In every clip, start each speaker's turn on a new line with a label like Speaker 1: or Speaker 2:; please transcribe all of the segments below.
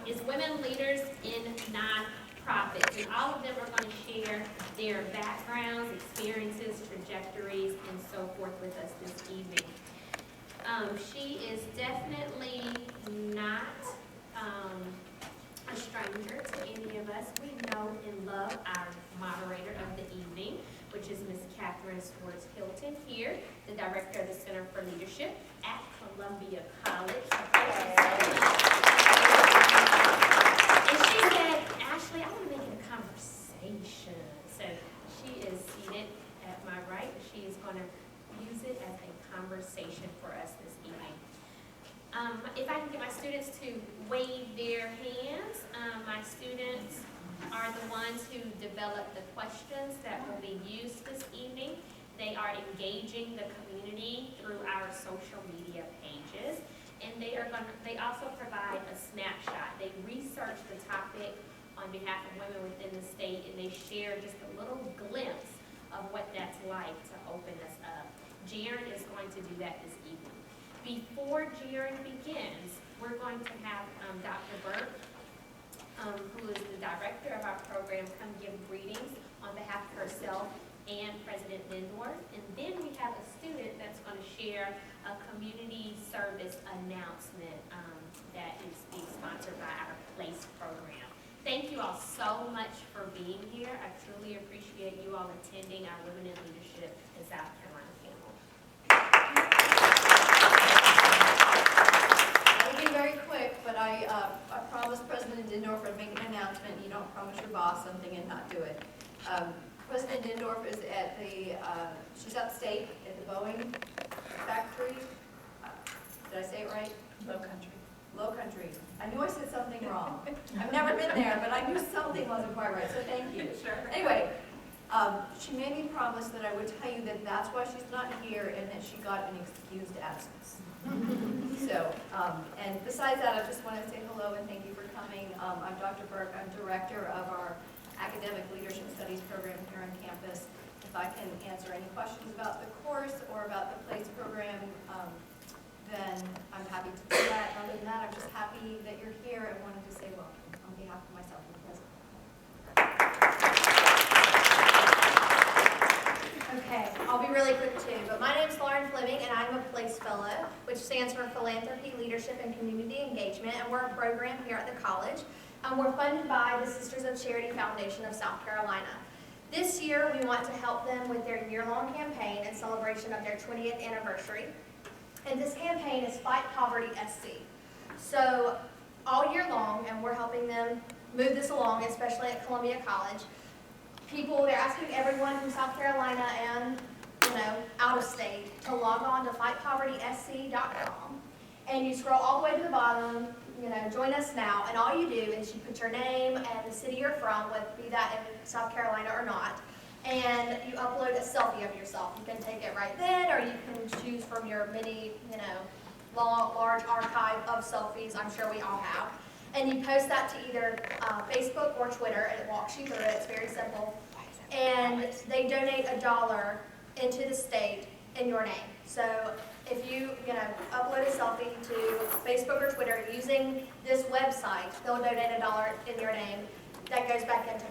Speaker 1: is Women Leaders in Nonprofits. And all of them are going to share their backgrounds, experiences, trajectories, and so forth with us this evening. She is definitely not a stranger to any of us. We know and love our moderator of the evening, which is Ms. Catherine Swartz-Hilton here, the Director of the Center for Leadership at Columbia College. And she said, Ashley, I want to make it a conversation. So she is seated at my right. She is going to use it as a conversation for us this evening. If I can get my students to wave their hands, my students are the ones who develop the questions that will be used this evening. They are engaging the community through our social media pages, and they also provide a snapshot. They research the topic on behalf of women within the state, and they share just a little glimpse of what that's like to open us up. Jaren is going to do that this evening. Before Jaren begins, we're going to have Dr. Burke, who is the director of our program, come give greetings on behalf of herself and President Lindor. And then we have a student that's going to share a community service announcement that is being sponsored by our PLACE program. Thank you all so much for being here. I truly appreciate you all attending our Women in Leadership in South Carolina panel.
Speaker 2: I'll be very quick, but I promised President Dindorf would make an announcement. You don't promise your boss something and not do it. President Dindorf is at she's upstate at the Boeing factory. Did I say it right?
Speaker 3: Low country.
Speaker 2: Low country. I knew I said something wrong. I've never been there, but I knew something wasn't quite right, so thank you.
Speaker 3: Sure.
Speaker 2: Anyway, she made me promise that I would tell you that that's why she's not here and that she got an excused absence. So, and besides that, I just want to say hello and thank you for coming. I'm Dr. Burke. I'm director of our Academic Leadership Studies program here on campus. If I can answer any questions about the course or about the PLACE program, then I'm happy to do that. Other than that, I'm just happy that you're here and wanted to say welcome on behalf of myself and the president.
Speaker 4: Okay, I'll be really quick too, but my name's Lauren Fleming and I'm a PLACE Fellow, which stands for Philanthropy, Leadership, and Community Engagement, and we're a program here at the college. We're funded by the Sisters of Charity Foundation of South Carolina. This year, we want to help them with their year-long campaign in celebration of their 20th anniversary. And this campaign is Fight Poverty SC. So all year long, and we're helping them move this along, especially at Columbia College, they're asking everyone from South Carolina and out of state to log on to fightpovertysc.com. And you scroll all the way to the bottom, join us now, and all you do is you put your name and the city you're from, be that in South Carolina or not, and you upload a selfie of yourself. You can take it right then, or you can choose from your many, large archive of selfies I'm sure we all have. And you post that to either Facebook or Twitter, and it walks you through it. It's very simple. And they donate $1 into the state in your name. So if you, upload a selfie to Facebook or Twitter using this website, they'll donate $1 in your name. That goes back into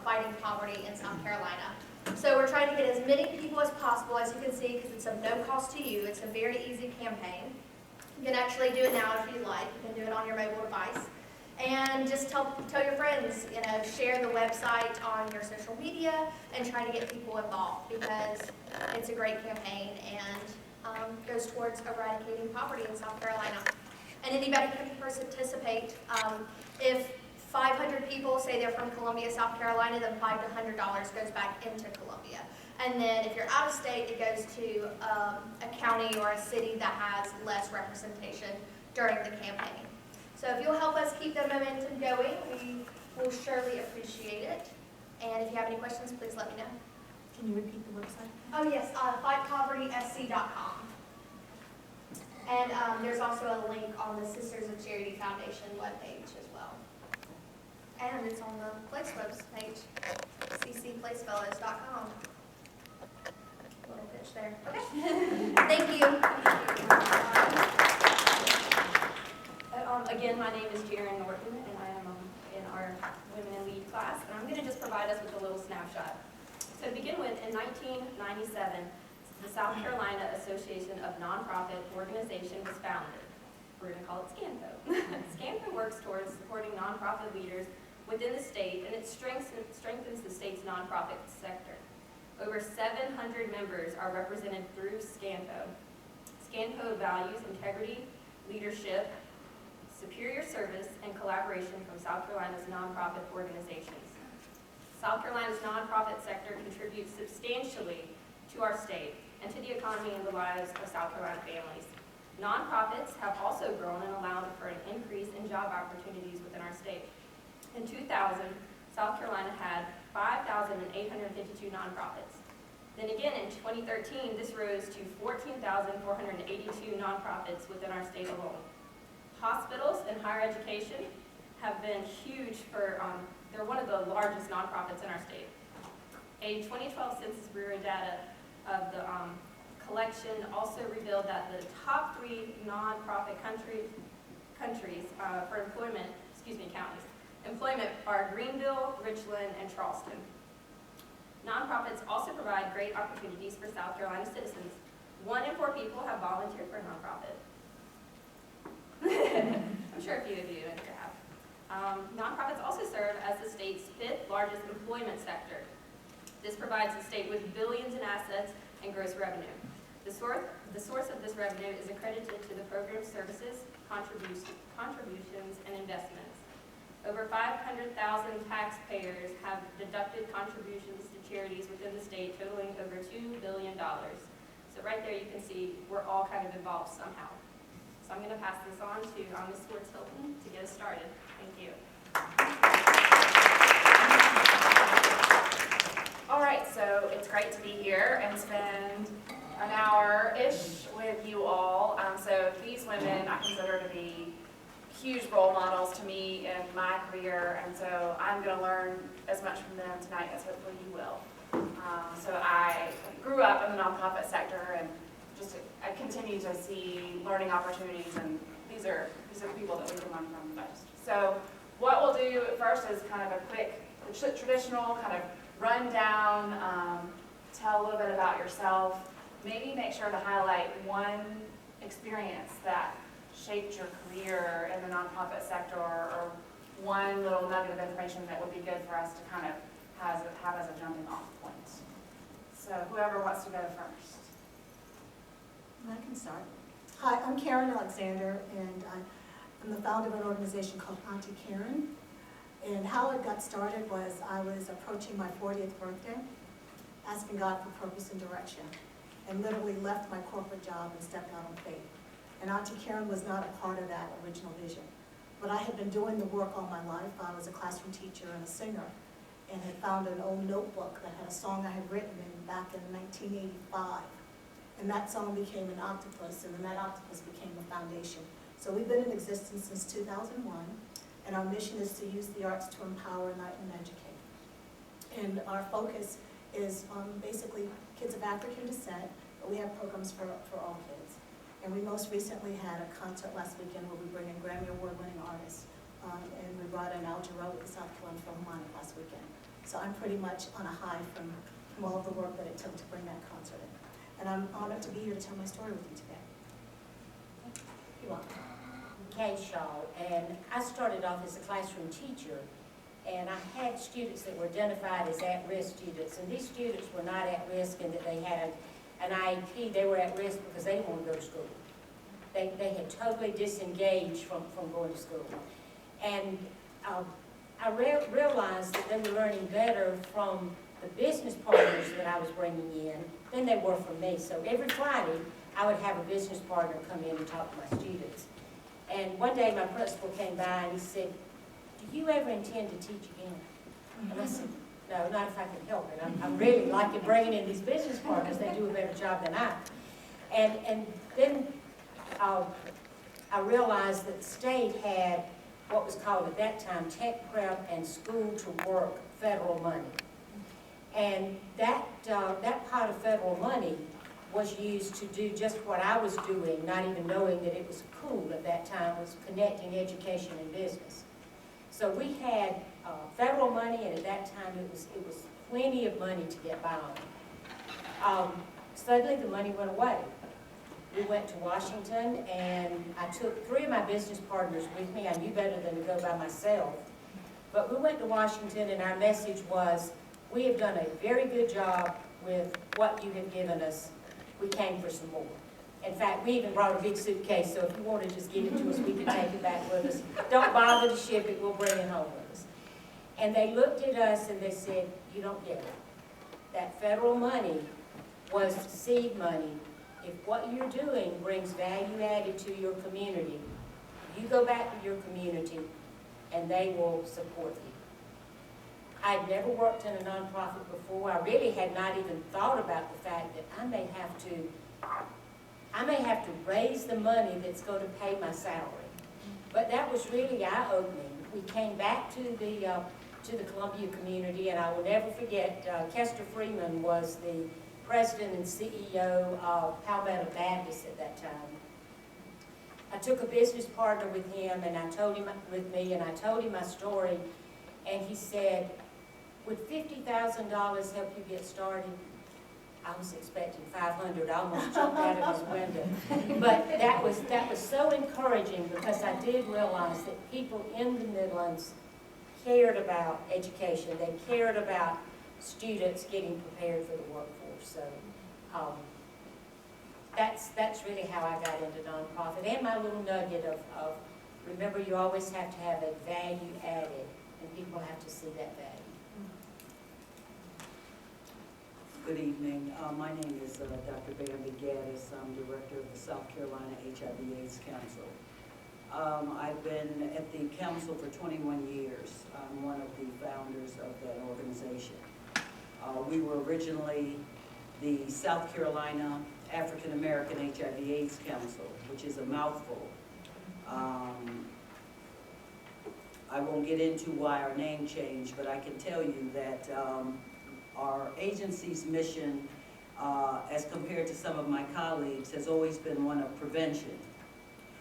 Speaker 4: fighting poverty in South Carolina. So we're trying to get as many people as possible, as you can see, because it's of no cost to you. It's a very easy campaign. You can actually do it now if you like. You can do it on your mobile device. And just tell your friends, share the website on your social media and try to get people involved, because it's a great campaign and goes towards eradicating poverty in South Carolina. And anybody can participate. If 500 people say they're from Columbia, South Carolina, then $500 to $100 goes back into Columbia. And then if you're out of state, it goes to a county or a city that has less representation during the campaign. So if you'll help us keep the momentum going, we will surely appreciate it. And if you have any questions, please let me know.
Speaker 3: Can you repeat the website?
Speaker 4: Oh yes, fightpovertysc.com. And there's also a link on the Sisters of Charity Foundation webpage as well. And it's on the PLACE webpage, ccplacefellows.com. Little pitch there. Okay. Thank you.
Speaker 5: Again, my name is Jaren Norton, and I am in our Women in Lead class, and I'm going to just provide us with a little snapshot. So to begin with, in 1997, the South Carolina Association of Nonprofit Organization was founded. We're going to call it SCANFO. SCANFO works towards supporting nonprofit leaders within the state, and it strengthens the state's nonprofit sector. Over 700 members are represented through SCANFO. SCANFO values integrity, leadership, superior service, and collaboration from South Carolina's nonprofit organizations. South Carolina's nonprofit sector contributes substantially to our state and to the economy and the lives of South Carolina families. Nonprofits have also grown and allowed for an increase in job opportunities within our state. In 2000, South Carolina had 5,852 nonprofits. Then again, in 2013, this rose to 14,482 nonprofits within our state alone. Hospitals and higher education have been huge for, they're one of the largest nonprofits in our state. A 2012 Census Bureau data of the collection also revealed that the top 3 nonprofit countries for employment, counties, employment are Greenville, Richland, and Charleston. Nonprofits also provide great opportunities for South Carolina citizens. 1 in 4 people have volunteered for a nonprofit. I'm sure a few of you have. Nonprofits also serve as the state's 5th largest employment sector. This provides the state with billions in assets and gross revenue. The source of this revenue is accredited to the program services, contributions, and investments. Over 500,000 taxpayers have deducted contributions to charities within the state totaling over $2 billion. So right there you can see we're all kind of involved somehow. So I'm going to pass this on to Ms. Swartz-Hilton to get us started. Thank you.
Speaker 6: All right, so it's great to be here and spend an hour-ish with you all. So these women I consider to be huge role models to me in my career, and so I'm going to learn as much from them tonight as hopefully you will. So I grew up in the nonprofit sector, and I continue to see learning opportunities, and these are people that we can learn from most. So what we'll do first is kind of a quick, traditional kind of rundown, tell a little bit about yourself, maybe make sure to highlight one experience that shaped your career in the nonprofit sector, or one little nugget of information that would be good for us to kind of have as a jumping off point. So whoever wants to go first.
Speaker 3: I can start. Hi, I'm Karen Alexander, and I'm the founder of an organization called Auntie Karen. And how it got started was I was approaching my 40th birthday, asking God for purpose and direction, and literally left my corporate job and stepped out on faith. And Auntie Karen was not a part of that original vision. But I had been doing the work all my life. I was a classroom teacher and a singer, and had found an old notebook that had a song I had written back in 1985. And that song became an octopus, and then that octopus became the foundation. So we've been in existence since 2001, and our mission is to use the arts to empower, enlighten, and educate. And our focus is on basically kids of African descent, but we have programs for all kids. And we most recently had a concert last weekend where we bring in Grammy Award-winning artists, and we brought in Al Jarreau with the South Carolina Philharmonic last weekend. So I'm pretty much on a high from all of the work that it took to bring that concert in. And I'm honored to be here to tell my story with you today. You're welcome.
Speaker 7: Kaye, and I started off as a classroom teacher, and I had students that were identified as at-risk students, and these students were not at risk in that they had an IEP. They were at risk because they didn't want to go to school. They had totally disengaged from going to school. And I realized that they were learning better from the business partners that I was bringing in than they were from me. So every Friday, I would have a business partner come in and talk to my students. And one day my principal came by and he said, "Do you ever intend to teach again?" And I said, "No, not if I can help it. I'm really liking bringing in these business partners. They do a better job than I." And then I realized that the state had what was called at that time Tech Prep and School to Work federal money. And that pot of federal money was used to do just what I was doing, not even knowing that it was cool at that time, was connecting education and business. So we had federal money, and at that time it was plenty of money to get by on. Suddenly the money went away. We went to Washington, and I took 3 of my business partners with me. I knew better than to go by myself. But we went to Washington, and our message was, we have done a very good job with what you have given us. We came for some more. In fact, we even brought a big suitcase, so if you want to just give it to us, we can take it back with us. Don't bother to ship it, we'll bring it home with us. And they looked at us and they said, you don't get it. That federal money was seed money. If what you're doing brings value added to your community, you go back to your community and they will support you. I'd never worked in a nonprofit before. I really had not even thought about the fact that I may have to raise the money that's going to pay my salary. But that was really eye-opening. We came back to the Columbia community, and I will never forget, Kester Freeman was the president and CEO of Palmetto Baptist at that time. I took a business partner with him, and I told him my story, and he said, would $50,000 help you get started? I was expecting 500. I almost jumped out of his window. But that was so encouraging, because I did realize that people in the Midlands cared about education. They cared about students getting prepared for the workforce. So that's really how I got into nonprofit. And my little nugget of remember, you always have to have a value added, and people have to see that value.
Speaker 8: Good evening. My name is Dr. Bambi Gaddist. I'm director of the South Carolina HIV/AIDS Council. I've been at the council for 21 years. I'm one of the founders of that organization. We were originally the South Carolina African American HIV/AIDS Council, which is a mouthful. I won't get into why our name changed, but I can tell you that our agency's mission, as compared to some of my colleagues, has always been one of prevention.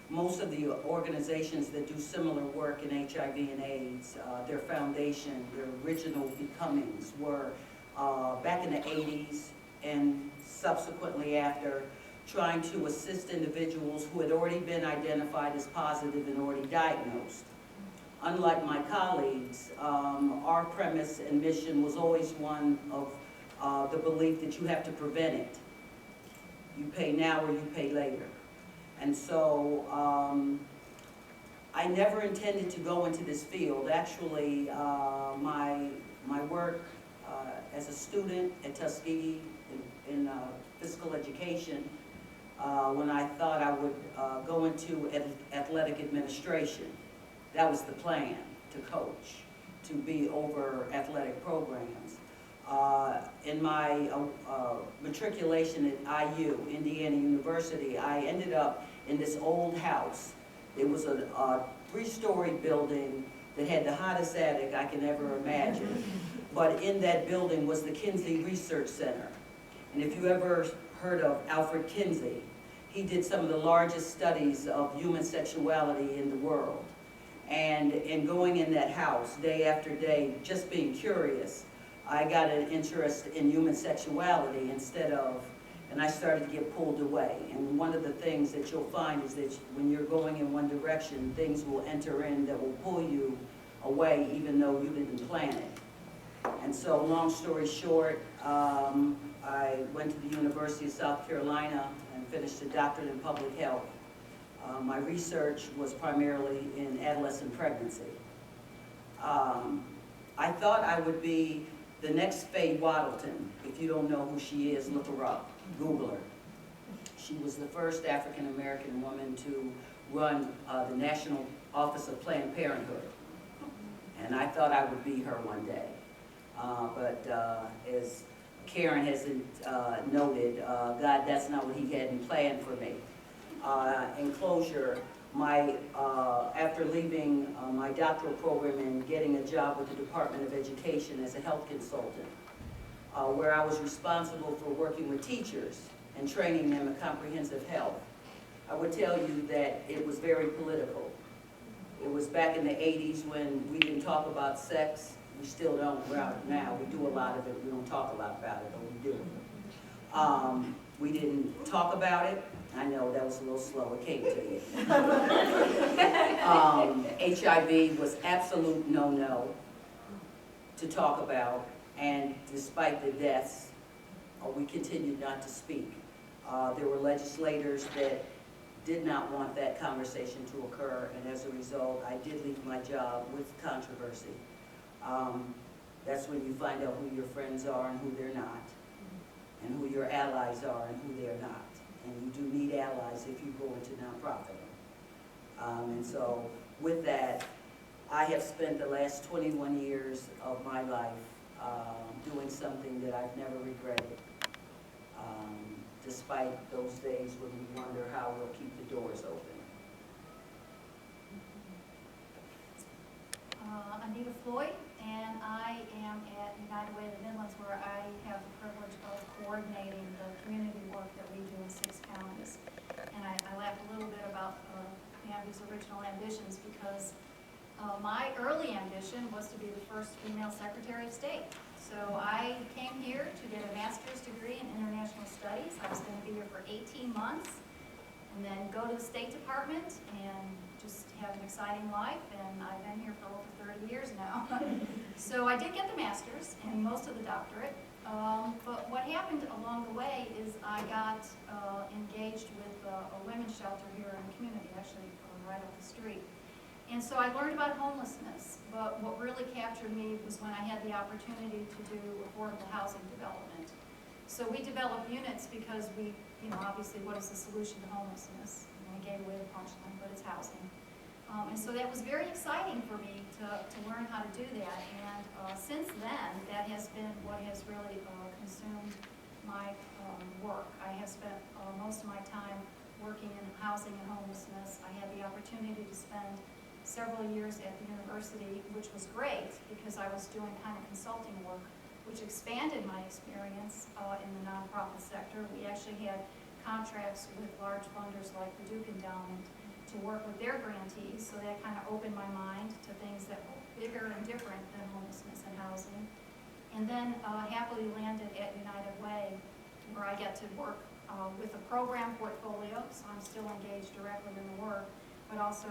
Speaker 8: Most of the organizations that do similar work in HIV and AIDS, their foundation, their original becomings were back in the 80s and subsequently after, trying to assist individuals who had already been identified as positive and already diagnosed. Unlike my colleagues, our premise and mission was always one of the belief that you have to prevent it. You pay now or you pay later. And so I never intended to go into this field. Actually, my work as a student at Tuskegee in physical education, when I thought I would go into athletic administration. That was the plan, to coach, to be over athletic programs. In my matriculation at IU, Indiana University, I ended up in this old house. It was a 3-story building that had the hottest attic I can ever imagine. But in that building was the Kinsey Research Center. And if you ever heard of Alfred Kinsey, he did some of the largest studies of human sexuality in the world. And in going in that house day after day, just being curious, I got an interest in human sexuality and I started to get pulled away. And one of the things that you'll find is that when you're going in one direction, things will enter in that will pull you away even though you didn't plan it. And so, long story short, I went to the University of South Carolina and finished a doctorate in public health. My research was primarily in adolescent pregnancy. I thought I would be the next Faye Waddleton. If you don't know who she is, look her up, Google her. She was the first African American woman to run the National Office of Planned Parenthood. And I thought I would be her one day. But as Karen has noted, God, that's not what he had planned for me. In closure, after leaving my doctoral program and getting a job with the Department of Education as a health consultant, where I was responsible for working with teachers and training them in comprehensive health. I would tell you that it was very political. It was back in the 80s when we didn't talk about sex. We still don't now. We do a lot of it. We don't talk a lot about it, but we do. We didn't talk about it. I know that was a little slow. It came to you. HIV was absolute no-no to talk about, and despite the deaths, we continued not to speak. There were legislators that did not want that conversation to occur, and as a result, I did leave my job with controversy. That's when you find out who your friends are and who they're not, and who your allies are and who they're not. And you do need allies if you go into nonprofit. And so with that, I have spent the last 21 years of my life doing something that I've never regretted, despite those days when we wonder how we'll keep the doors open.
Speaker 9: Anita Floyd, and I am at United Way of the Midlands, where I have the privilege of coordinating the community work that we do in 6 counties. And I laugh a little bit about Bambi's original ambitions, because my early ambition was to be the first female Secretary of State. So I came here to get a master's degree in international studies. I was going to be here for 18 months, and then go to the State Department and just have an exciting life, and I've been here for over 30 years now. So I did get the master's and most of the doctorate, but what happened along the way is I got engaged with a women's shelter here in the community, actually right up the street. And so I learned about homelessness, but what really captured me was when I had the opportunity to do affordable housing development. So we develop units because we, obviously, what is the solution to homelessness? I gave away the punchline, but it's housing. And so that was very exciting for me to learn how to do that. And since then, that has been what has really consumed my work. I have spent most of my time working in housing and homelessness. I had the opportunity to spend several years at the university, which was great because I was doing kind of consulting work, which expanded my experience in the nonprofit sector. We actually had contracts with large funders like the Duke Endowment to work with their grantees, so that kind of opened my mind to things that were bigger and different than homelessness and housing. And then happily landed at United Way, where I get to work with a program portfolio, so I'm still engaged directly in the work, but also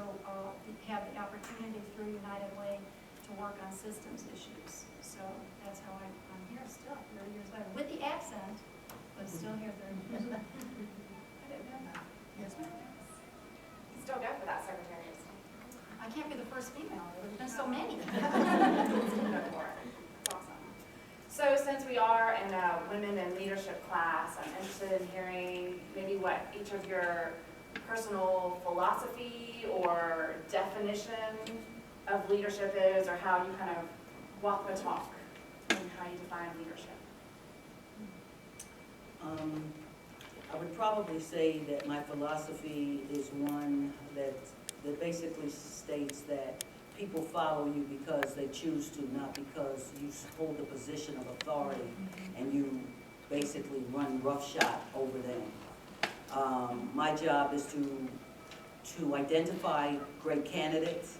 Speaker 9: have the opportunity through United Way to work on systems issues. So that's how I'm here still, 30 years later, with the accent, but still here 30 years later. I didn't know that. Yes, ma'am.
Speaker 6: Still go for that Secretary of State.
Speaker 9: I can't be the first female, there's been so many.
Speaker 6: Still go for it. That's awesome. So since we are in a women in leadership class, I'm interested in hearing maybe what each of your personal philosophy or definition of leadership is, or how you kind of walk the talk and how you define leadership.
Speaker 8: I would probably say that my philosophy is one that basically states that people follow you because they choose to, not because you hold a position of authority and you basically run roughshod over them. My job is to identify great candidates,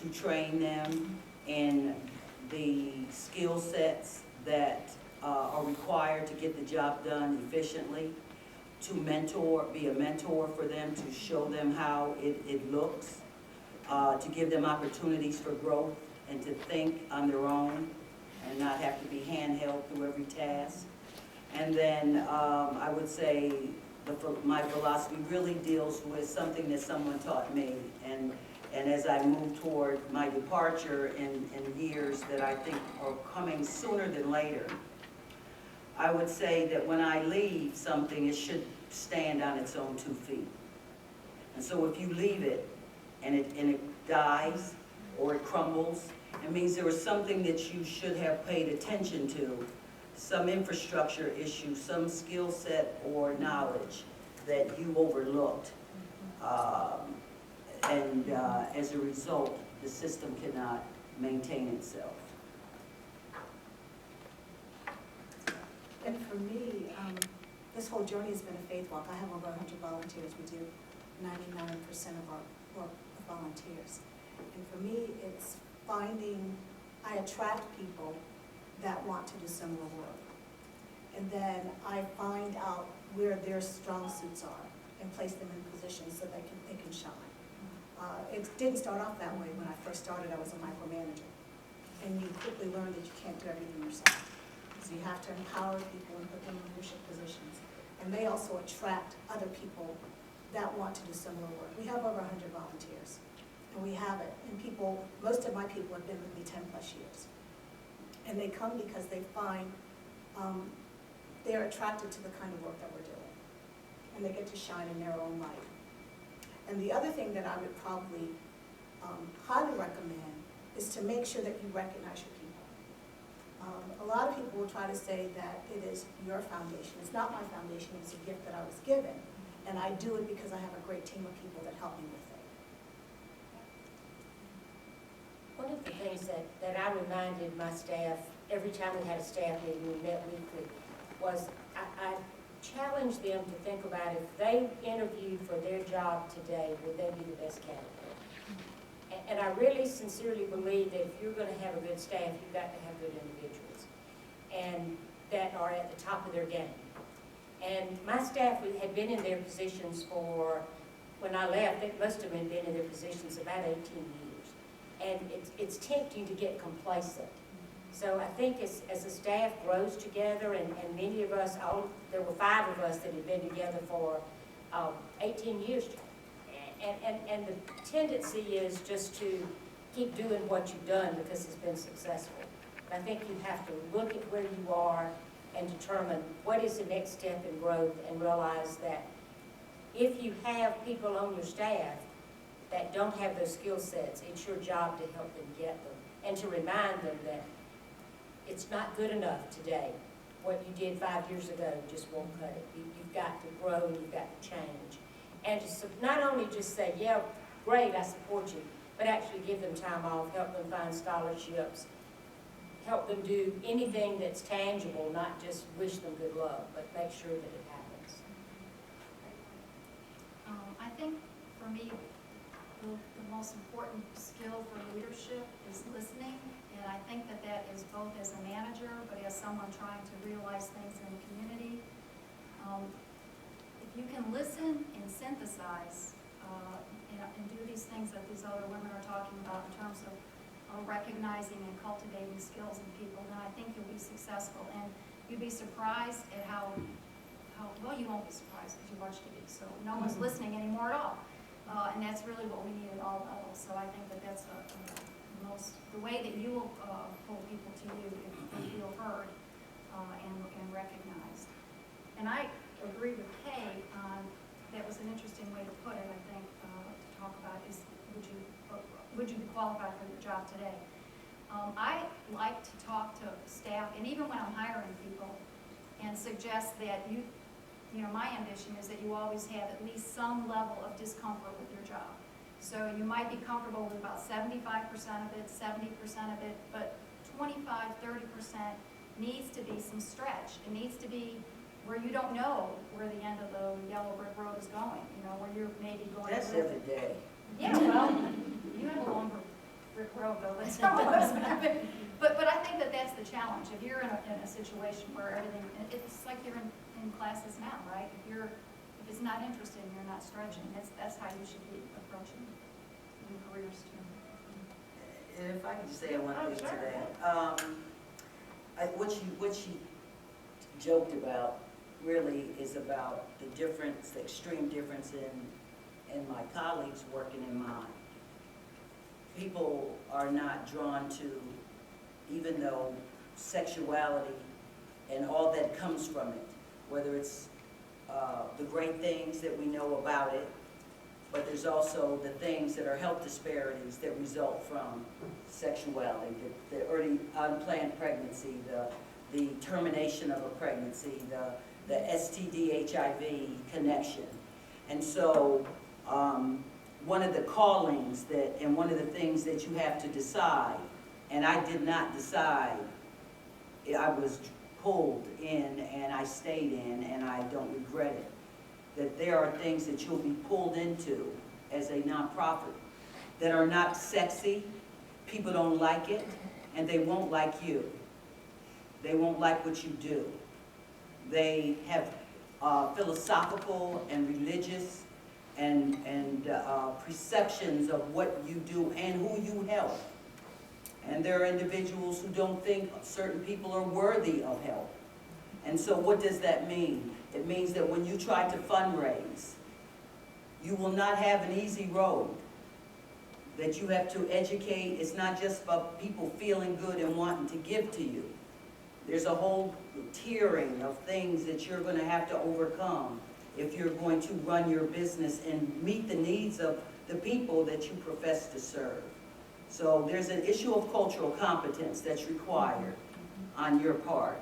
Speaker 8: to train them in the skill sets that are required to get the job done efficiently, to be a mentor for them, to show them how it looks, to give them opportunities for growth and to think on their own and not have to be handheld through every task. And then I would say my philosophy really deals with something that someone taught me, and as I move toward my departure in years that I think are coming sooner than later, I would say that when I leave something, it should stand on its own 2 feet. And so if you leave it and it dies or it crumbles, it means there was something that you should have paid attention to, some infrastructure issue, some skill set or knowledge that you overlooked. And as a result, the system cannot maintain itself.
Speaker 3: And for me, this whole journey has been a faith walk. I have over 100 volunteers. We do 99% of our work with volunteers. And for me, it's I attract people that want to do similar work. And then I find out where their strong suits are and place them in positions so they can shine. It didn't start off that way. When I first started, I was a micromanager. And you quickly learn that you can't do everything yourself. So you have to empower people and put them in leadership positions. And they also attract other people that want to do similar work. We have over 100 volunteers. And we have it. And most of my people have been with me 10 plus years. And they come because they find they're attracted to the kind of work that we're doing. And they get to shine in their own light. And the other thing that I would probably highly recommend is to make sure that you recognize your people. A lot of people will try to say that it is your foundation. It's not my foundation, it's a gift that I was given. And I do it because I have a great team of people that help me with it.
Speaker 7: One of the things that I reminded my staff, every time we had a staff meeting, we met weekly, was I challenged them to think about if they interviewed for their job today, would they be the best candidate? And I really sincerely believe that if you're going to have a good staff, you've got to have good individuals, and that are at the top of their game. And my staff had been in their positions when I left, most of them had been in their positions about 18 years. And it's tempting to get complacent. So I think as the staff grows together, and many of us, there were 5 of us that had been together for 18 years. And the tendency is just to keep doing what you've done because it's been successful. And I think you have to look at where you are and determine what is the next step in growth, and realize that if you have people on your staff that don't have those skill sets, it's your job to help them get them and to remind them that it's not good enough today. What you did 5 years ago just won't cut it. You've got to grow and you've got to change. And just not only just say, yeah, great, I support you, but actually give them time off, help them find scholarships, help them do anything that's tangible, not just wish them good luck, but make sure that it happens.
Speaker 9: I think for me, the most important skill for leadership is listening, and I think that is both as a manager, but as someone trying to realize things in the community. If you can listen and synthesize and do these things that these other women are talking about in terms of recognizing and cultivating skills in people, then I think you'll be successful. And you'd be surprised at how well, you won't be surprised because you watch TV, so no one's listening anymore at all. And that's really what we need at all levels. So I think that's the way that you will pull people to you if you feel heard and recognized. And I agree with Kaye on, that was an interesting way to put it, I think, to talk about is, would you be qualified for your job today? I like to talk to staff, and even when I'm hiring people, and suggest that my ambition is that you always have at least some level of discomfort with your job. So you might be comfortable with about 75% of it, 70% of it, but 25, 30% needs to be some stretch. It needs to be where you don't know where the end of the yellow brick road is going, where you're maybe going.
Speaker 8: That's every day.
Speaker 9: Yeah, well, you have a longer brick road though, that's all of us. But I think that's the challenge. If you're in a situation where everything, it's like you're in classes now, right? If it's not interesting, you're not stretching. That's how you should be approaching your careers too.
Speaker 8: And if I could just say one thing to that. What she joked about really is about the difference, the extreme difference in my colleagues working in mine. People are not drawn to, even though sexuality and all that comes from it, whether it's the great things that we know about it, but there's also the things that are health disparities that result from sexuality, the early unplanned pregnancy, the termination of a pregnancy, the STD, HIV connection. And so one of the callings and one of the things that you have to decide, and I did not decide, I was pulled in and I stayed in and I don't regret it. That there are things that you'll be pulled into as a nonprofit that are not sexy, people don't like it, and they won't like you. They won't like what you do. They have philosophical and religious and perceptions of what you do and who you help. And there are individuals who don't think certain people are worthy of help. And so what does that mean? It means that when you try to fundraise, you will not have an easy road. That you have to educate. It's not just about people feeling good and wanting to give to you. There's a whole tiering of things that you're going to have to overcome if you're going to run your business and meet the needs of the people that you profess to serve. So there's an issue of cultural competence that's required on your part.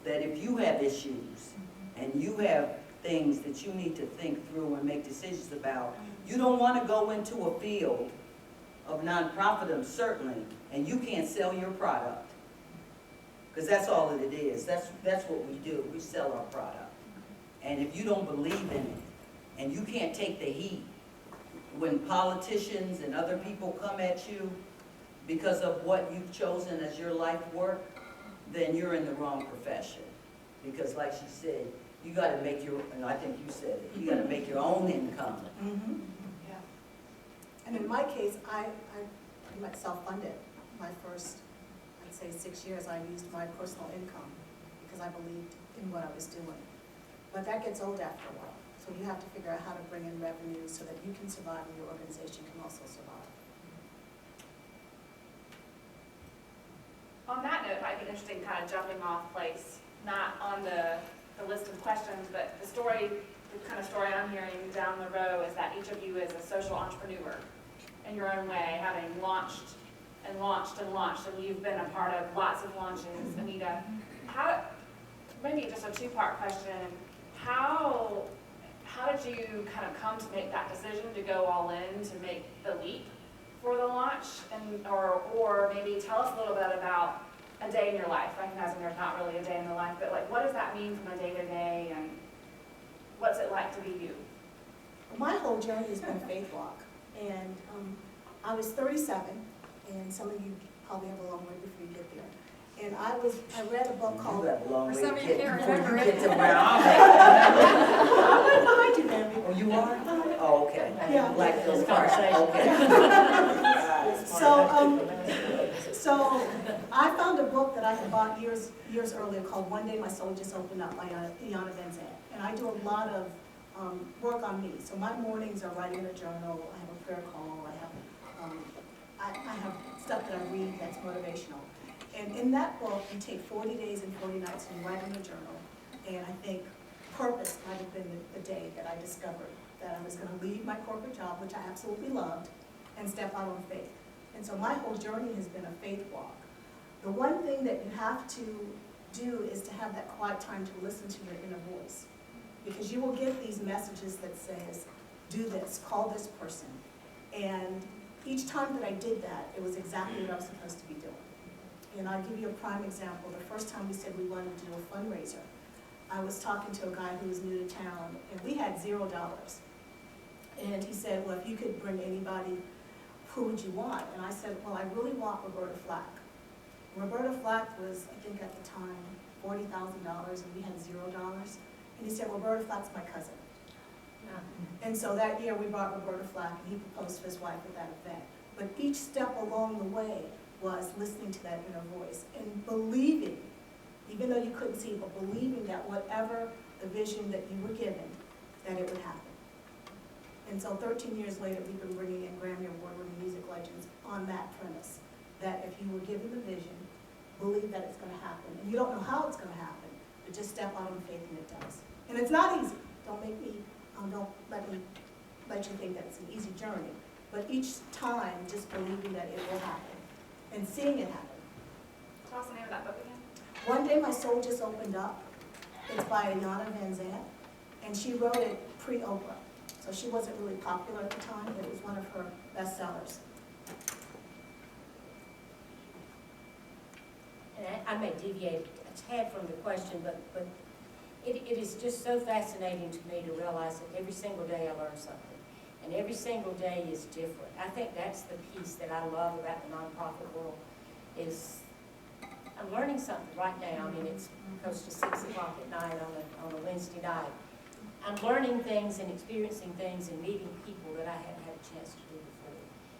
Speaker 8: That if you have issues and you have things that you need to think through and make decisions about, you don't want to go into a field of nonprofitdom, certainly, and you can't sell your product. Because that's all that it is. That's what we do. We sell our product. And if you don't believe in it, and you can't take the heat, when politicians and other people come at you because of what you've chosen as your life work, then you're in the wrong profession. Because like she said, you got to make your, and I think you said it, you got to make your own income.
Speaker 3: Mm-hmm. Yeah. And in my case, I pretty much self-funded. My first, I'd say 6 years, I used my personal income because I believed in what I was doing. But that gets old after a while. So you have to figure out how to bring in revenue so that you can survive and your organization can also survive.
Speaker 6: On that note, it might be interesting kind of jumping off place, not on the list of questions, but the kind of story I'm hearing down the row is that each of you is a social entrepreneur in your own way, having launched and launched and launched, and you've been a part of lots of launches. Anita, maybe just a two-part question, how did you kind of come to make that decision to go all in, to make the leap for the launch, and or maybe tell us a little bit about a day in your life, recognizing there's not really a day in the life, but like what does that mean from a day-to-day, and what's it like to be you?
Speaker 3: My whole journey has been a faith walk, and I was 37, and some of you probably have a long way before you get there. And I read a book called.
Speaker 8: You have a long way to
Speaker 9: some of you
Speaker 8: get
Speaker 9: can't
Speaker 8: before
Speaker 9: remember
Speaker 8: you
Speaker 9: it.
Speaker 8: get to where I'm at.
Speaker 3: I'm right behind you, Bambi.
Speaker 8: Oh, you are? Oh, okay.
Speaker 3: Yeah.
Speaker 8: Like those conversations.
Speaker 3: So I found a book that I had bought years earlier called One Day My Soul Just Opened Up by Anita. And I do a lot of work on me. So my mornings are writing in a journal, I have a prayer call, I have stuff that I read that's motivational. And in that book, you take 40 days and 40 nights and you write in a journal. And I think purpose might have been the day that I discovered that I was going to leave my corporate job, which I absolutely loved, and step out on faith. And so my whole journey has been a faith walk. The one thing that you have to do is to have that quiet time to listen to your inner voice. Because you will get these messages that says, do this, call this person. And each time that I did that, it was exactly what I was supposed to be doing. And I'll give you a prime example. The first time we said we wanted to do a fundraiser, I was talking to a guy who was new to town, and we had $0. And he said, well, if you could bring anybody, who would you want? And I said, well, I really want Roberta Flack. Roberta Flack was, I think at the time, $40,000, and we had $0. And he said, Roberta Flack's my cousin. And so that year we brought Roberta Flack, and he proposed to his wife at that event. But each step along the way was listening to that inner voice and believing, even though you couldn't see it, but believing that whatever the vision that you were given, that it would happen. And so 13 years later, we've been bringing in Grammy Award-winning music legends on that premise, that if you were given the vision, believe that it's going to happen. And you don't know how it's going to happen, but just step out on faith and it does. And it's not easy. Don't let you think that it's an easy journey. But each time, just believing that it will happen and seeing it happen.
Speaker 6: Tell us the name of that book again.
Speaker 3: One Day My Soul Just Opened Up. It's by Anita, and she wrote it pre-Oprah. So she wasn't really popular at the time, but it was one of her bestsellers.
Speaker 7: And I may deviate tad from the question, but it is just so fascinating to me to realize that every single day I learn something, and every single day is different. I think that's the piece that I love about the nonprofit world, is I'm learning something right now. I mean, it's close to 6 o'clock at night on a Wednesday night. I'm learning things and experiencing things and meeting people that I haven't had a chance to do before.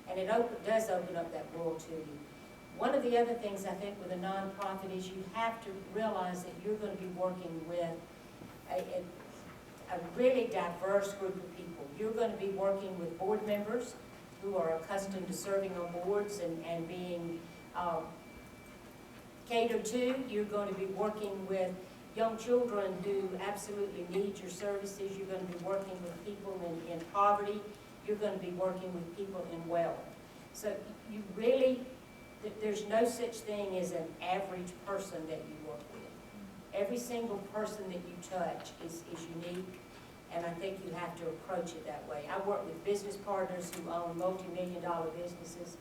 Speaker 7: And it does open up that world to you. One of the other things I think with a nonprofit is you have to realize that you're going to be working with a really diverse group of people. You're going to be working with board members who are accustomed to serving on boards and being catered to. You're going to be working with young children who absolutely need your services. You're going to be working with people in poverty. You're going to be working with people in wealth. So you really, there's no such thing as an average person that you work with. Every single person that you touch is unique, and I think you have to approach it that way. I work with business partners who own multi-million-dollar businesses.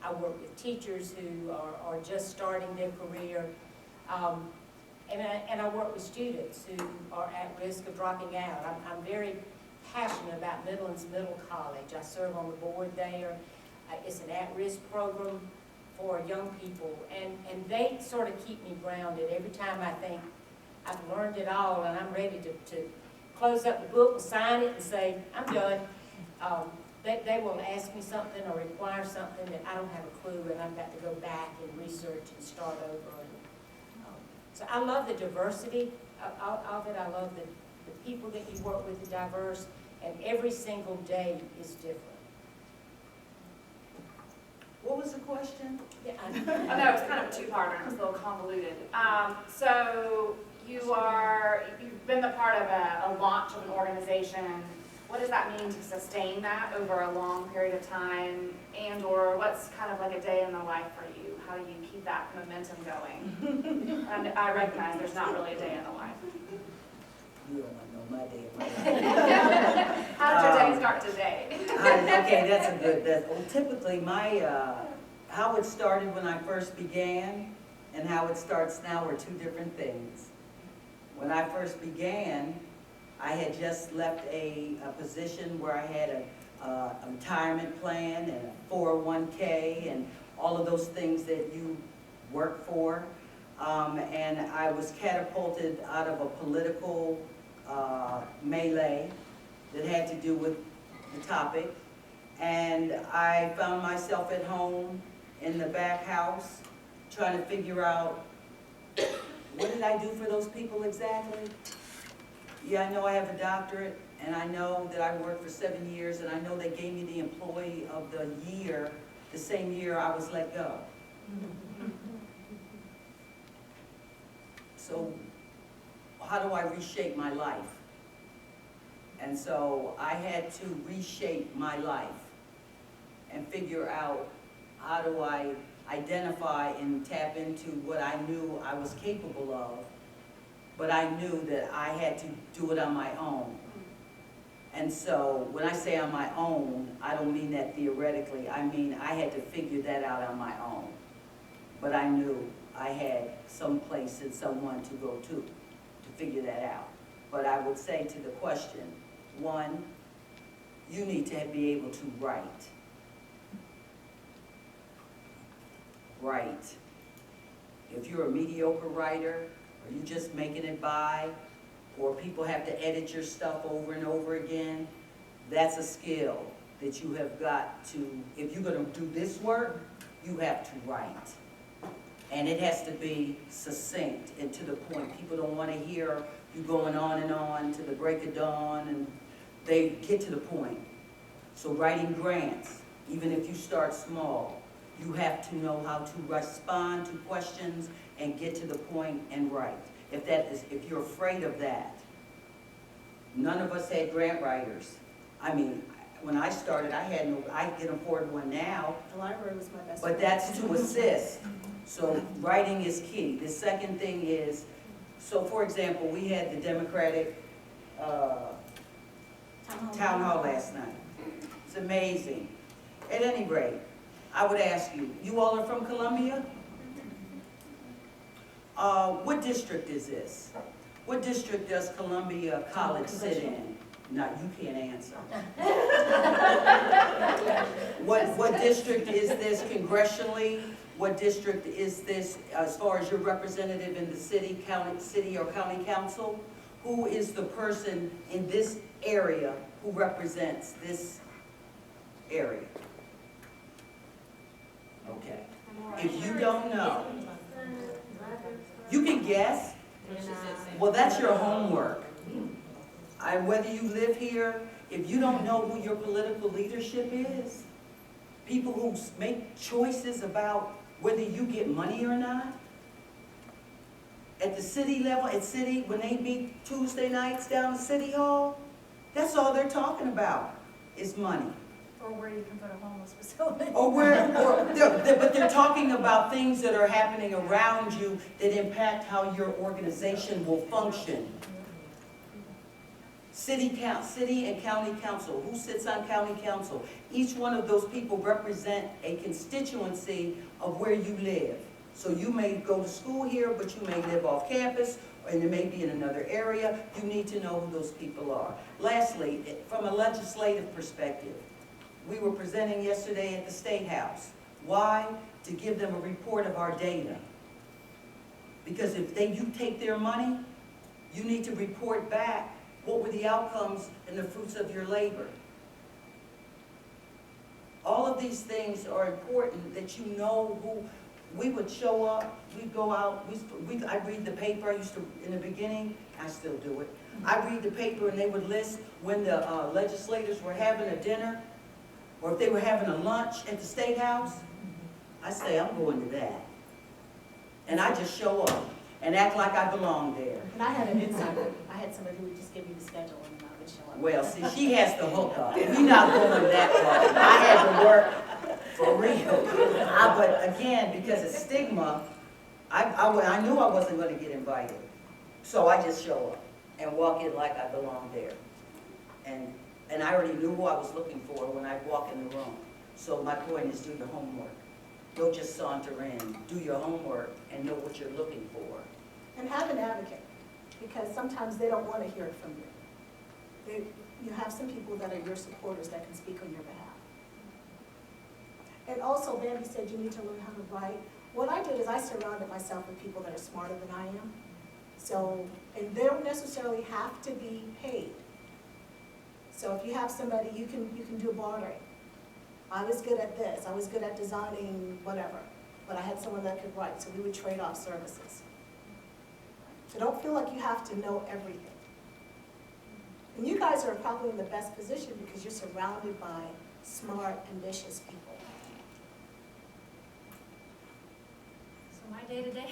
Speaker 7: I work with teachers who are just starting their career. And I work with students who are at risk of dropping out. I'm very passionate about Midland's Middle College. I serve on the board there. It's an at-risk program for young people, and they sort of keep me grounded. Every time I think I've learned it all and I'm ready to close up the book and sign it and say, I'm done, they will ask me something or require something that I don't have a clue, and I've got to go back and research and start over. So I love the diversity of it. I love the people that you work with are diverse, and every single day is different.
Speaker 8: What was the question?
Speaker 7: Yeah,
Speaker 6: Oh, no, it's kind of a two-parter, it's a little convoluted. So you've been the part of a launch of an organization. What does that mean to sustain that over a long period of time? And or what's kind of like a day in the life for you? How do you keep that momentum going? And I recognize there's not really a day in the life.
Speaker 8: You don't want to know my day of my life.
Speaker 6: How did your day start today?
Speaker 8: Okay, well, typically how it started when I first began and how it starts now are two different things. When I first began, I had just left a position where I had a retirement plan and a 401k and all of those things that you work for. And I was catapulted out of a political melee that had to do with the topic. And I found myself at home in the back house trying to figure out, what did I do for those people exactly? Yeah, I know I have a doctorate, and I know that I worked for 7 years, and I know they gave me the Employee of the Year the same year I was let go. So how do I reshape my life? And so I had to reshape my life and figure out how do I identify and tap into what I knew I was capable of, but I knew that I had to do it on my own. And so when I say on my own, I don't mean that theoretically. I mean I had to figure that out on my own. But I knew I had some place and someone to go to figure that out. But I would say to the question, one, you need to be able to write. Write. If you're a mediocre writer, or you just making it by, or people have to edit your stuff over and over again, that's a skill that you have got to, if you're going to do this work, you have to write. And it has to be succinct and to the point. People don't want to hear you going on and on to the break of dawn, and they get to the point. So writing grants, even if you start small, you have to know how to respond to questions and get to the point and write. If you're afraid of that, none of us had grant writers. I mean, when I started, I can afford one now.
Speaker 3: The library was my best
Speaker 8: But
Speaker 3: friend.
Speaker 8: that's to assist. So writing is key. The second thing is, so for example, we had the Democratic town hall last night. It's amazing. At any rate, I would ask you, you all are from Columbia? What district is this? What district does Columbia College sit in? No, you can't answer. What district is this congressionally? What district is this as far as your representative in the city or county council? Who is the person in this area who represents this area? Okay. If you don't know, you can guess. Well, that's your homework. Whether you live here, if you don't know who your political leadership is, people who make choices about whether you get money or not, at the city level, when they meet Tuesday nights down at City Hall, that's all they're talking about is money.
Speaker 9: Or where you can put a homeless facility.
Speaker 8: But they're talking about things that are happening around you that impact how your organization will function. City and county council, who sits on county council? Each one of those people represent a constituency of where you live. So you may go to school here, but you may live off campus, and it may be in another area. You need to know who those people are. Lastly, from a legislative perspective, we were presenting yesterday at the State House. Why? To give them a report of our data. Because if you take their money, you need to report back what were the outcomes and the fruits of your labor. All of these things are important that you know who. We would show up, we'd go out, I'd read the paper. I used to, in the beginning, I still do it. I'd read the paper and they would list when the legislators were having a dinner, or if they were having a lunch at the State House. I say, I'm going to that. And I just show up and act like I belong there.
Speaker 3: And I had an insider. I had somebody who would just give me the schedule and I would show up.
Speaker 8: Well, see, she has to hook up. We're not going that far. I had to work for real. But again, because of stigma, I knew I wasn't going to get invited. So I just show up and walk in like I belong there. And I already knew who I was looking for when I walk in the room. So my point is, do your homework. Don't just saunter in. Do your homework and know what you're looking for.
Speaker 3: And have an advocate, because sometimes they don't want to hear it from you. You have some people that are your supporters that can speak on your behalf. And also, Bambi said you need to learn how to write. What I did is I surrounded myself with people that are smarter than I am. So, and they don't necessarily have to be paid. So if you have somebody, you can do bartering. I was good at this. I was good at designing whatever. But I had someone that could write, so we would trade off services. So don't feel like you have to know everything. And you guys are probably in the best position because you're surrounded by smart, ambitious people.
Speaker 9: So my day-to-day,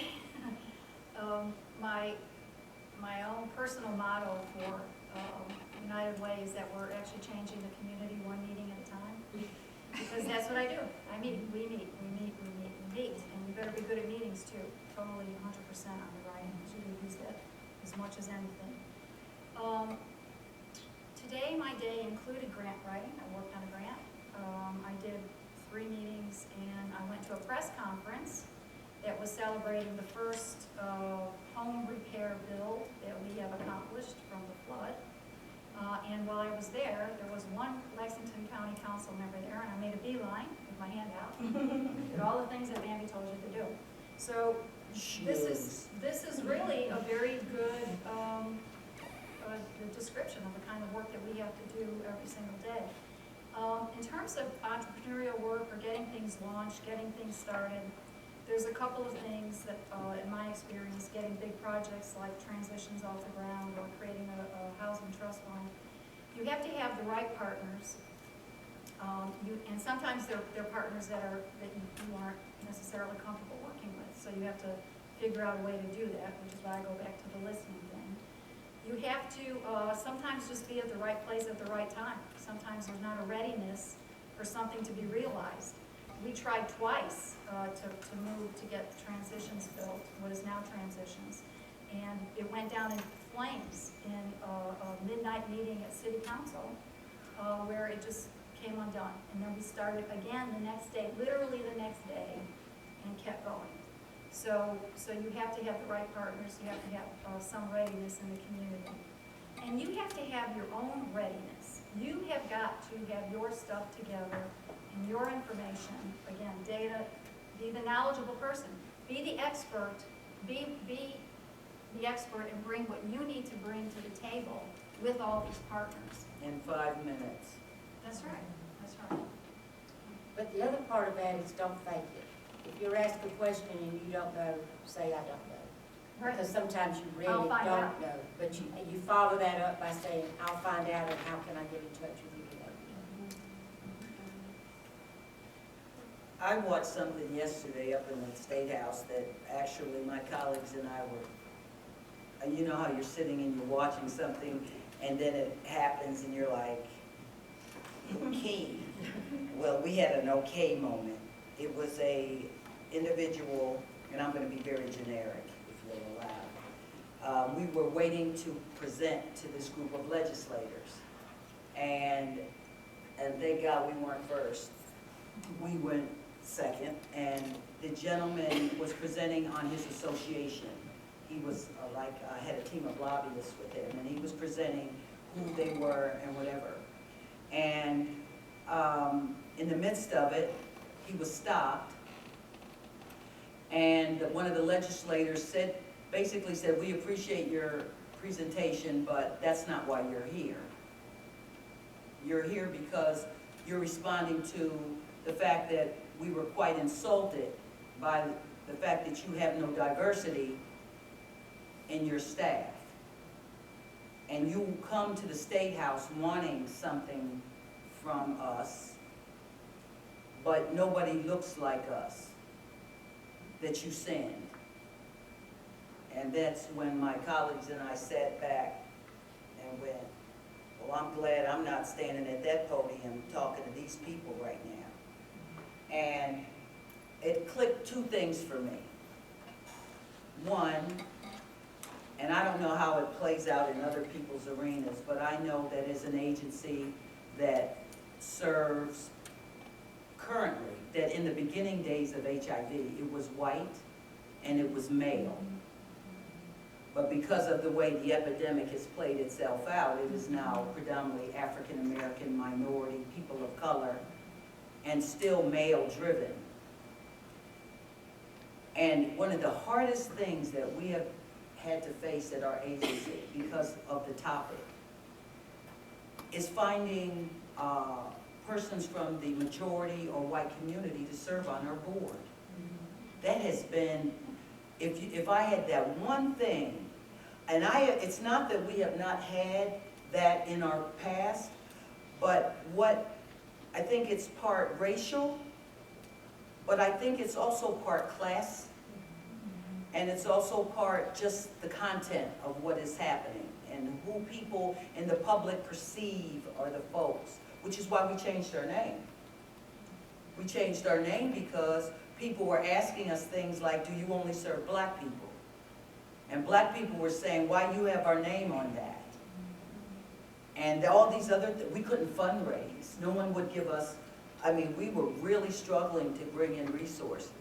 Speaker 9: my own personal motto for United Way is that we're actually changing the community one meeting at a time. Because that's what I do. I meet, we meet. And you better be good at meetings too. Totally 100% on the writing. You can use that as much as anything. Today, my day included grant writing. I worked on a grant. I did 3 meetings and I went to a press conference that was celebrating the first home repair bill that we have accomplished from the flood. And while I was there was one Lexington County Council member there, and I made a beeline with my hand out, did all the things that Bambi told you to do. So this is really a very good description of the kind of work that we have to do every single day. In terms of entrepreneurial work or getting things launched, getting things started, there's a couple of things that, in my experience, getting big projects like transitions off the ground or creating a housing trust fund, you have to have the right partners. And sometimes they're partners that you aren't necessarily comfortable working with. So you have to figure out a way to do that, which is why I go back to the listening thing. You have to sometimes just be at the right place at the right time. Sometimes there's not a readiness for something to be realized. We tried twice to move to get transitions built, what is now transitions, and it went down in flames in a midnight meeting at City Council where it just came undone. And then we started again the next day, literally the next day, and kept going. So you have to have the right partners, you have to have some readiness in the community. And you have to have your own readiness. You have got to have your stuff together and your information, again, data, be the knowledgeable person, be the expert, be the expert and bring what you need to bring to the table with all these partners.
Speaker 8: In 5 minutes.
Speaker 9: That's right, that's right.
Speaker 7: But the other part of that is don't fake it. If you're asked a question and you don't know, say I don't know. Because sometimes you really
Speaker 9: I'll
Speaker 7: don't
Speaker 9: find out.
Speaker 7: know. But you follow that up by saying, I'll find out, and how can I get in touch with you to let you know?
Speaker 8: I watched something yesterday up in the State House that actually my colleagues and I were, you know how you're sitting and you're watching something and then it happens and you're like, okay. Well, we had an okay moment. It was a individual, and I'm going to be very generic if you'll allow. We were waiting to present to this group of legislators. And thank God we weren't first. We went second, and the gentleman was presenting on his association. He was had a team of lobbyists with him, and he was presenting who they were and whatever. And in the midst of it, he was stopped, and one of the legislators basically said, we appreciate your presentation, but that's not why you're here. You're here because you're responding to the fact that we were quite insulted by the fact that you have no diversity in your staff. And you come to the State House wanting something from us, but nobody looks like us that you send. And that's when my colleagues and I sat back and went, well, I'm glad I'm not standing at that podium talking to these people right now. And it clicked two things for me. One, and I don't know how it plays out in other people's arenas, but I know that as an agency that serves currently, that in the beginning days of HIV, it was white and it was male. But because of the way the epidemic has played itself out, it is now predominantly African American, minority, people of color, and still male-driven. And one of the hardest things that we have had to face at our agency because of the topic is finding persons from the majority or white community to serve on our board. That has been, if I had that one thing, and it's not that we have not had that in our past, but I think it's part racial, but I think it's also part class, and it's also part just the content of what is happening and who people in the public perceive are the folks, which is why we changed our name. We changed our name because people were asking us things like, do you only serve black people? And black people were saying, why you have our name on that? And all these other we couldn't fundraise. No one would give us, I mean, we were really struggling to bring in resources.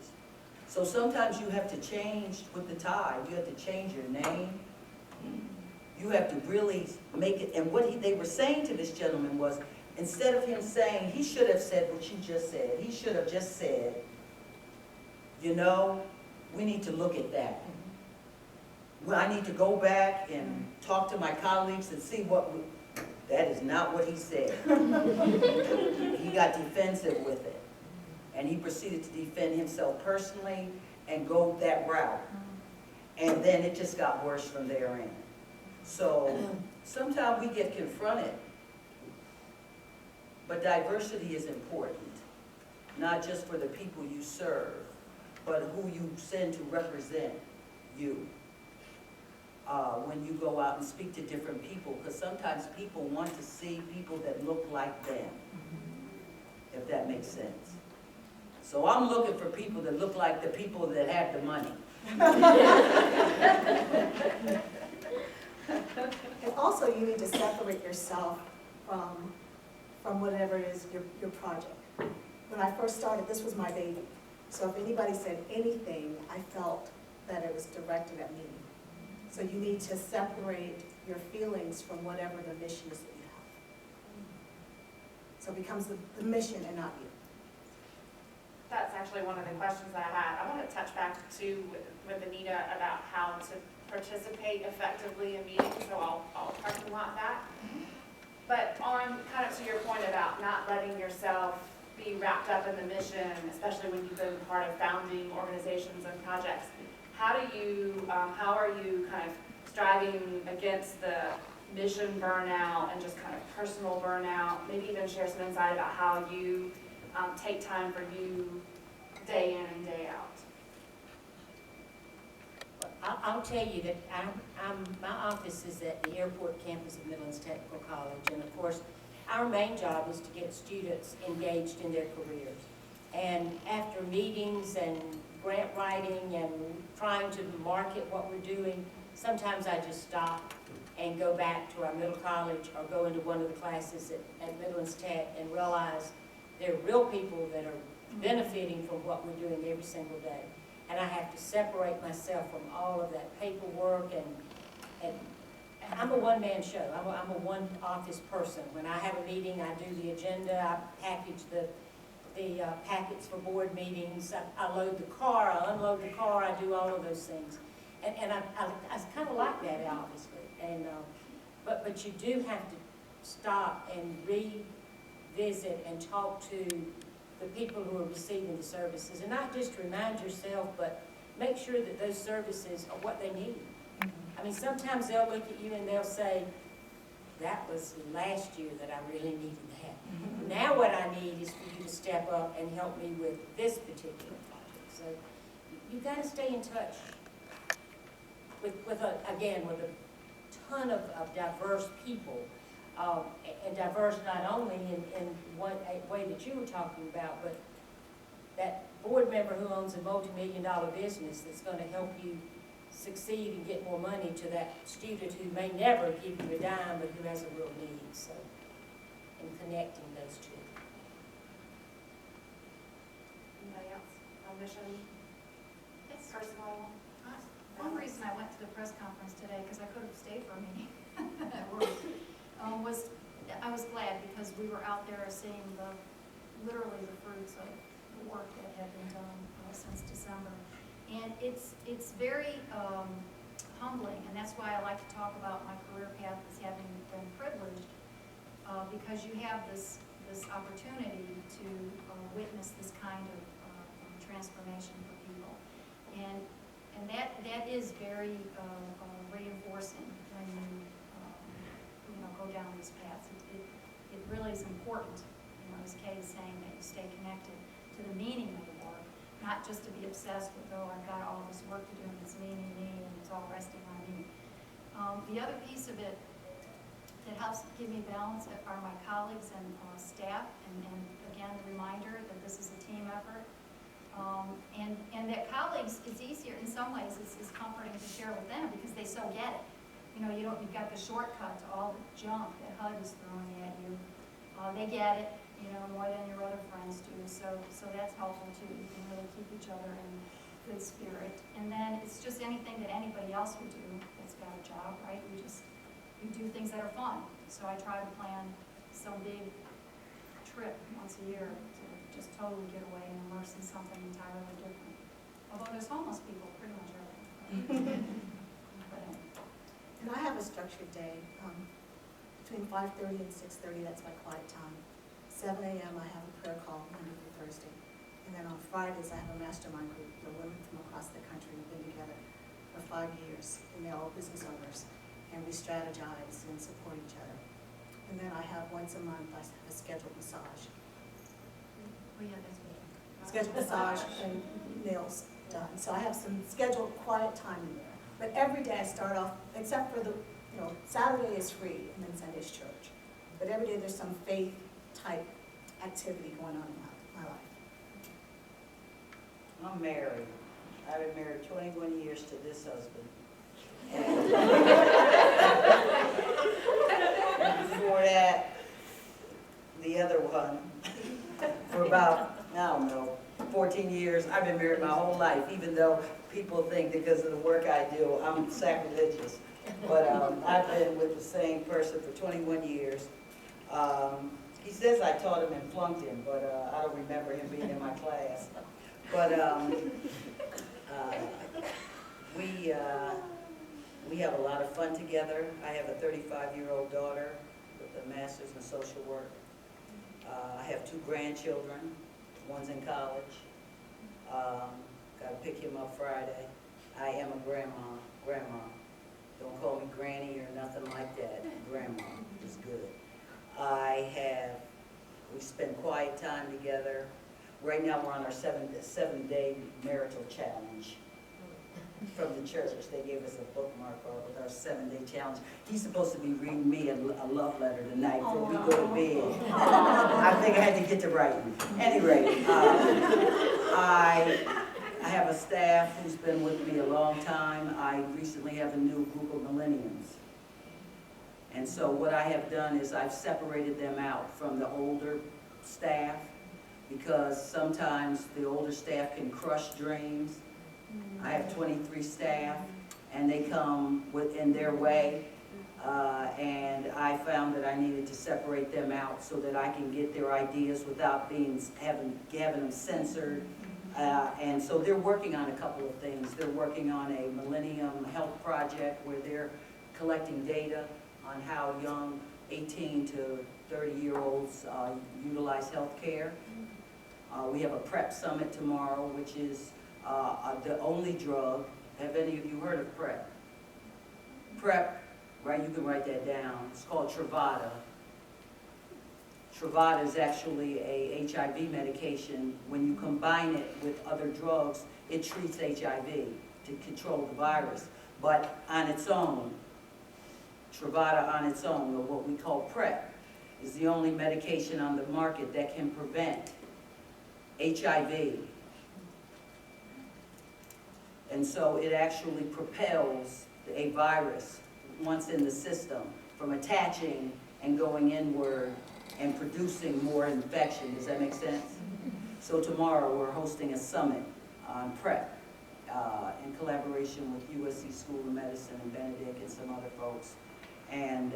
Speaker 8: So sometimes you have to change with the tide. You have to change your name. You have to really make it, and what they were saying to this gentleman was, instead of him saying, he should have said what you just said. He should have just said, you know, we need to look at that. Well, I need to go back and talk to my colleagues and see that is not what he said. He got defensive with it. And he proceeded to defend himself personally and go that route. And then it just got worse from there in. So sometimes we get confronted, but diversity is important, not just for the people you serve, but who you send to represent you. When you go out and speak to different people, because sometimes people want to see people that look like them, if that makes sense. So I'm looking for people that look like the people that have the money.
Speaker 3: And also you need to separate yourself from whatever is your project. When I first started, this was my baby. So if anybody said anything, I felt that it was directed at me. So you need to separate your feelings from whatever the mission is that you have. So it becomes the mission and not you.
Speaker 6: That's actually one of the questions that I had. I want to touch back to with Anita about how to participate effectively in meetings, so I'll parking lot that. But on kind of to your point about not letting yourself be wrapped up in the mission, especially when you've been part of founding organizations and projects, how are you kind of striving against the mission burnout and just kind of personal burnout? Maybe even share some insight about how you take time for you day in and day out.
Speaker 7: I'll tell you that my office is at the airport campus of Midlands Technical College, and of course, our main job is to get students engaged in their careers. And after meetings and grant writing and trying to market what we're doing, sometimes I just stop and go back to our middle college or go into one of the classes at Midlands Tech and realize there are real people that are benefiting from what we're doing every single day. And I have to separate myself from all of that paperwork, and I'm a one-man show. I'm a one-office person. When I have a meeting, I do the agenda, I package the packets for board meetings, I load the car, I unload the car, I do all of those things. And I kind of like that, obviously. And but you do have to stop and revisit and talk to the people who are receiving the services, and not just remind yourself, but make sure that those services are what they need. I mean, sometimes they'll look at you and they'll say, that was last year that I really needed that. Now what I need is for you to step up and help me with this particular project. So you've got to stay in touch with a ton of diverse people. And diverse not only in one way that you were talking about, but that board member who owns a multi-million-dollar business that's going to help you succeed and get more money to that student who may never give you a dime, but who has a real need. So, in connecting those two.
Speaker 6: Anybody else? On mission,
Speaker 9: Yes.
Speaker 6: personal?
Speaker 9: One reason I went to the press conference today, because I could have stayed for a meeting at work, was I was glad because we were out there seeing literally the fruits of the work that had been done since December. And it's very humbling, and that's why I like to talk about my career path as having been privileged, because you have this opportunity to witness this kind of transformation for people. And that is very reinforcing when you go down these paths. It really is important, as Kaye is saying, that you stay connected to the meaning of the work, not just to be obsessed with, oh, I've got all this work to do and it's me, and it's all resting on me. The other piece of it that helps give me balance are my colleagues and staff, and again, the reminder that this is a team effort. And that colleagues, it's easier, in some ways, it's comforting to share with them because they so get it. You've got the shortcut to all the junk that HUD is throwing at you. They get it, more than your other friends do. So that's helpful too. You can really keep each other in good spirit. And then it's just anything that anybody else would do that's got a job, right? You do things that are fun. So I try to plan some big trip once a year to just totally get away and immerse in something entirely different. Although there's homeless people pretty much everywhere. But anyway.
Speaker 3: And I have a structured day. Between 5:30 and 6:30, that's my quiet time. 7 a.m. I have a prayer call Monday through Thursday. And then on Fridays, I have a mastermind group for women from across the country. We've been together for 5 years, and they're all business owners. And we strategize and support each other. And then I have once a month, I have a scheduled massage.
Speaker 9: Oh, yeah, that's good.
Speaker 3: Scheduled massage and nails done. So I have some scheduled quiet time in there. But every day I start off, except for Saturday is free and then Sunday's church. But every day there's some faith type activity going on in my life.
Speaker 8: I'm married. I've been married 21 years to this husband. And before that, the other one, for about, I don't know, 14 years. I've been married my whole life, even though people think because of the work I do, I'm sacrilegious. But I've been with the same person for 21 years. He says I taught him and flunked him, but I don't remember him being in my class. But we have a lot of fun together. I have a 35-year-old daughter with a master's in social work. I have 2 grandchildren. One's in college. Got to pick him up Friday. I am a grandma. Don't call me granny or nothing like that. Grandma is good. We spend quiet time together. Right now we're on our 7-day marital challenge from the church. They gave us a bookmark with our 7-day challenge. He's supposed to be reading me a love letter tonight before we go to bed. I think I had to get to writing. Anyway, I have a staff who's been with me a long time. I recently have a new group of millennials. And so what I have done is I've separated them out from the older staff because sometimes the older staff can crush dreams. I have 23 staff and they come in their way. And I found that I needed to separate them out so that I can get their ideas without having them censored. And so they're working on a couple of things. They're working on a Millennium Health Project where they're collecting data on how young 18 to 30-year-olds utilize health care. We have a PrEP summit tomorrow, which is the only drug. Have any of you heard of PrEP? PrEP, right, you can write that down. It's called Truvada. Truvada is actually a HIV medication. When you combine it with other drugs, it treats HIV to control the virus. But on its own, Truvada on its own, or what we call PrEP, is the only medication on the market that can prevent HIV. And so it actually propels a virus, once in the system, from attaching and going inward and producing more infection. Does that make sense? So tomorrow we're hosting a summit on PrEP in collaboration with USC School of Medicine and Benedict and some other folks. And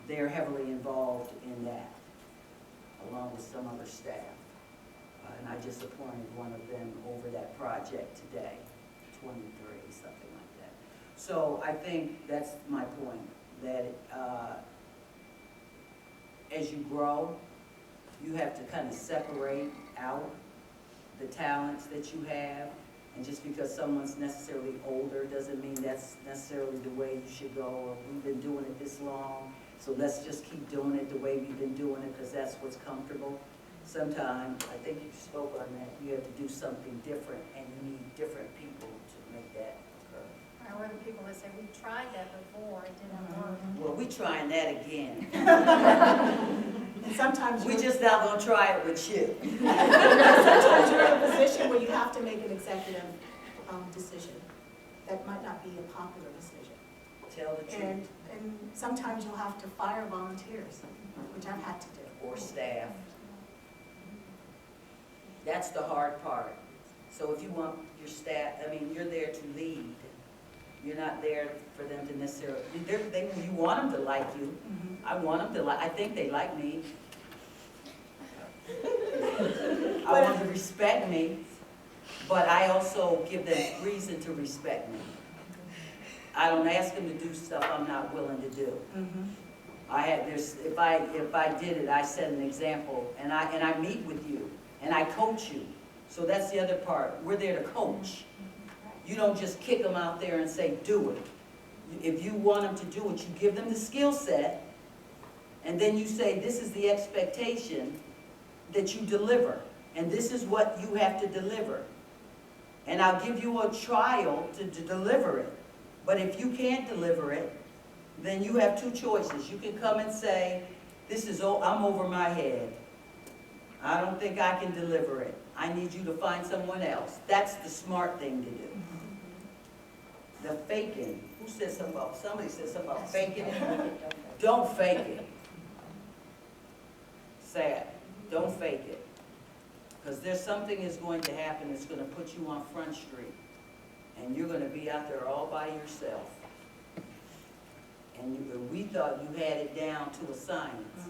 Speaker 8: they're heavily involved in that, along with some other staff. And I just appointed one of them over that project today, 23, something like that. So I think that's my point, that as you grow, you have to kind of separate out the talents that you have. And just because someone's necessarily older doesn't mean that's necessarily the way you should go, or we've been doing it this long, so let's just keep doing it the way we've been doing it because that's what's comfortable. Sometimes, I think you spoke on that, you have to do something different and you need different people to make that occur.
Speaker 9: Or the people that say, we tried that before, it didn't work.
Speaker 8: Well, we're trying that again.
Speaker 3: And sometimes
Speaker 8: We just not gonna try it with you.
Speaker 3: sometimes you're in a position where you have to make an executive decision that might not be a popular decision.
Speaker 8: Tell the truth.
Speaker 3: And sometimes you'll have to fire volunteers, which I've had to do.
Speaker 8: Or staff. That's the hard part. So if you want your staff, I mean, you're there to lead. You're not there for them to necessarily, you want them to like you.
Speaker 3: Mm-hmm.
Speaker 8: I want them to I think they like me. I want them to respect me, but I also give them reason to respect me. I don't ask them to do stuff I'm not willing to do.
Speaker 3: Mm-hmm.
Speaker 8: If I did it, I set an example, and I meet with you, and I coach you. So that's the other part. We're there to coach. You don't just kick them out there and say, do it. If you want them to do it, you give them the skill set, and then you say, this is the expectation that you deliver, and this is what you have to deliver. And I'll give you a trial to deliver it. But if you can't deliver it, then you have two choices. You can come and say, I'm over my head. I don't think I can deliver it. I need you to find someone else. That's the smart thing to do. The faking. Somebody said something about faking it. Don't fake it. Sad. Don't fake it. Because there's something is going to happen that's gonna put you on Front Street, and you're gonna be out there all by yourself. And we thought you had it down to a science.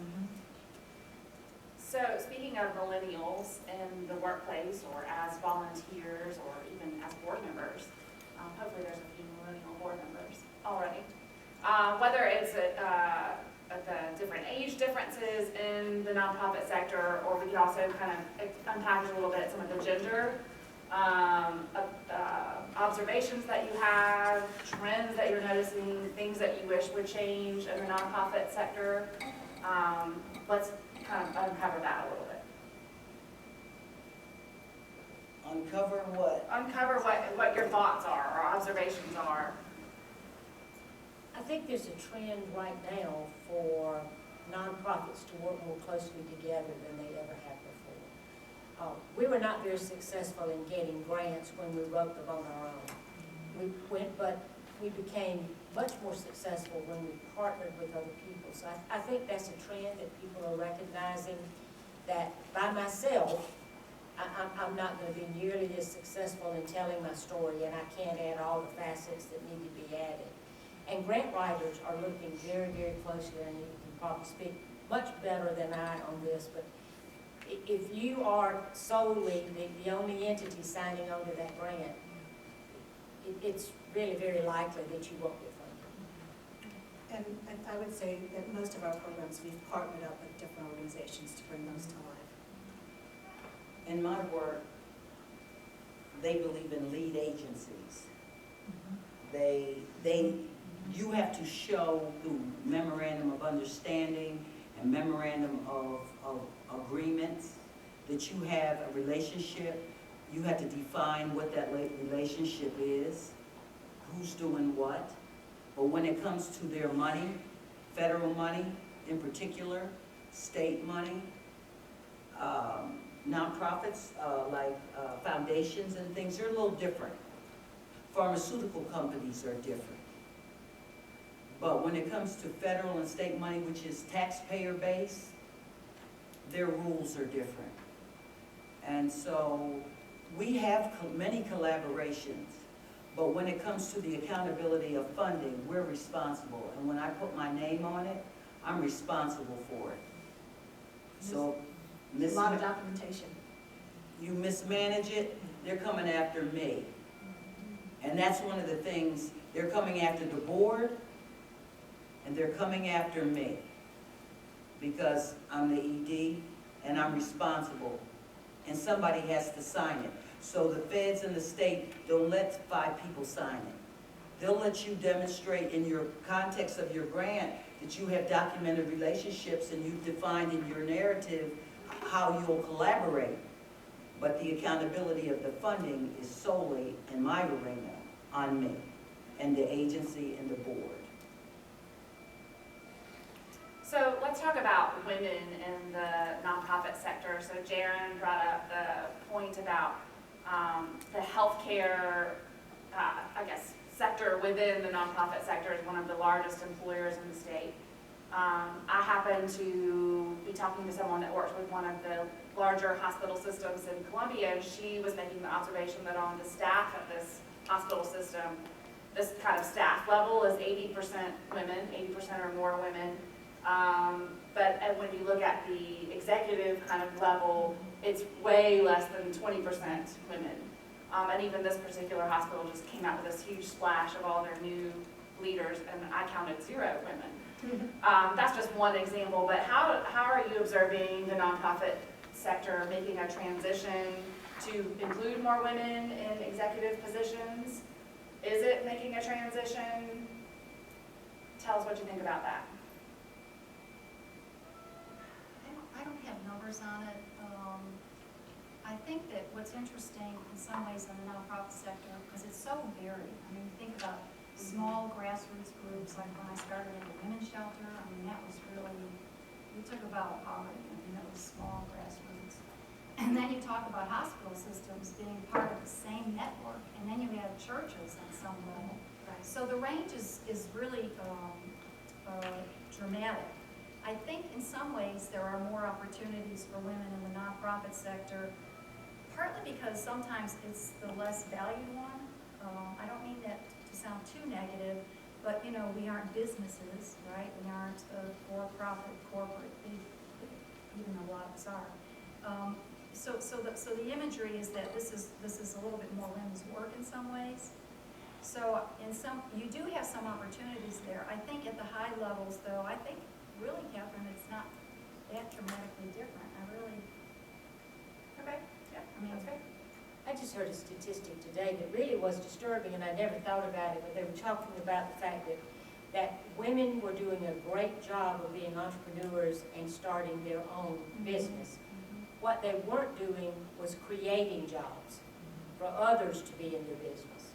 Speaker 6: So speaking of millennials in the workplace or as volunteers or even as board members, hopefully there's a few millennial board members already. Whether it's at the different age differences in the nonprofit sector, or we could also kind of unpackage a little bit some of the gender observations that you have, trends that you're noticing, things that you wish would change in the nonprofit sector. Let's kind of uncover that a little bit.
Speaker 8: Uncover what?
Speaker 6: Uncover what your thoughts are or observations are.
Speaker 7: I think there's a trend right now for nonprofits to work more closely together than they ever have before. We were not very successful in getting grants when we wrote them on our own. But we became much more successful when we partnered with other people. So I think that's a trend that people are recognizing, that by myself, I'm not going to be nearly as successful in telling my story, and I can't add all the facets that need to be added. And grant writers are looking very, very closely, and you can probably speak much better than I on this, but if you are solely the only entity signing on to that grant, it's really very likely that you won't get funded.
Speaker 3: And I would say that most of our programs, we've partnered up with different organizations to bring those to life.
Speaker 8: In my work, they believe in lead agencies. You have to show through memorandum of understanding and memorandum of agreements that you have a relationship. You have to define what that relationship is, who's doing what. But when it comes to their money, federal money in particular, state money, nonprofits like foundations and things, they're a little different. Pharmaceutical companies are different. But when it comes to federal and state money, which is taxpayer-based, their rules are different. And so we have many collaborations, but when it comes to the accountability of funding, we're responsible. And when I put my name on it, I'm responsible for it. So,
Speaker 3: A lot of documentation.
Speaker 8: you mismanage it, they're coming after me. And that's one of the things, they're coming after the board, and they're coming after me. Because I'm the ED, and I'm responsible. And somebody has to sign it. So the feds and the state don't let 5 people sign it. They'll let you demonstrate in your context of your grant that you have documented relationships and you've defined in your narrative how you'll collaborate. But the accountability of the funding is solely, in my arena, on me and the agency and the board.
Speaker 6: So let's talk about women in the nonprofit sector. So Jaron brought up the point about the healthcare, sector within the nonprofit sector is one of the largest employers in the state. I happen to be talking to someone that works with one of the larger hospital systems in Columbia, and she was making the observation that on the staff of this hospital system, this kind of staff level is 80% women, 80% or more women. But when you look at the executive kind of level, it's way less than 20% women. And even this particular hospital just came out with this huge splash of all their new leaders, and I counted 0 women. That's just one example, but how are you observing the nonprofit sector making a transition to include more women in executive positions? Is it making a transition? Tell us what you think about that.
Speaker 9: I don't have numbers on it. I think that what's interesting in some ways in the nonprofit sector, because it's so varied. I mean, think about small grassroots groups, like when I started in the women's shelter, I mean, that was really, we took about poverty, I mean, that was small grassroots. And then you talk about hospital systems being part of the same network, and then you have churches on some level.
Speaker 1: Right.
Speaker 9: So the range is really dramatic. I think in some ways there are more opportunities for women in the nonprofit sector partly because sometimes it's the less valued one. I don't mean that to sound too negative, but, you know, we aren't businesses, right? We aren't a for-profit corporate, even though a lot of us are. So the imagery is that this is a little bit more women's work in some ways. So you do have some opportunities there. I think at the high levels, though, I think really, Catherine, it's not that dramatically different.
Speaker 6: Okay, yeah,
Speaker 9: I mean,
Speaker 6: that's great.
Speaker 7: I just heard a statistic today that really was disturbing, and I never thought about it, but they were talking about the fact that women were doing a great job of being entrepreneurs and starting their own business. What they weren't doing was creating jobs for others to be in their business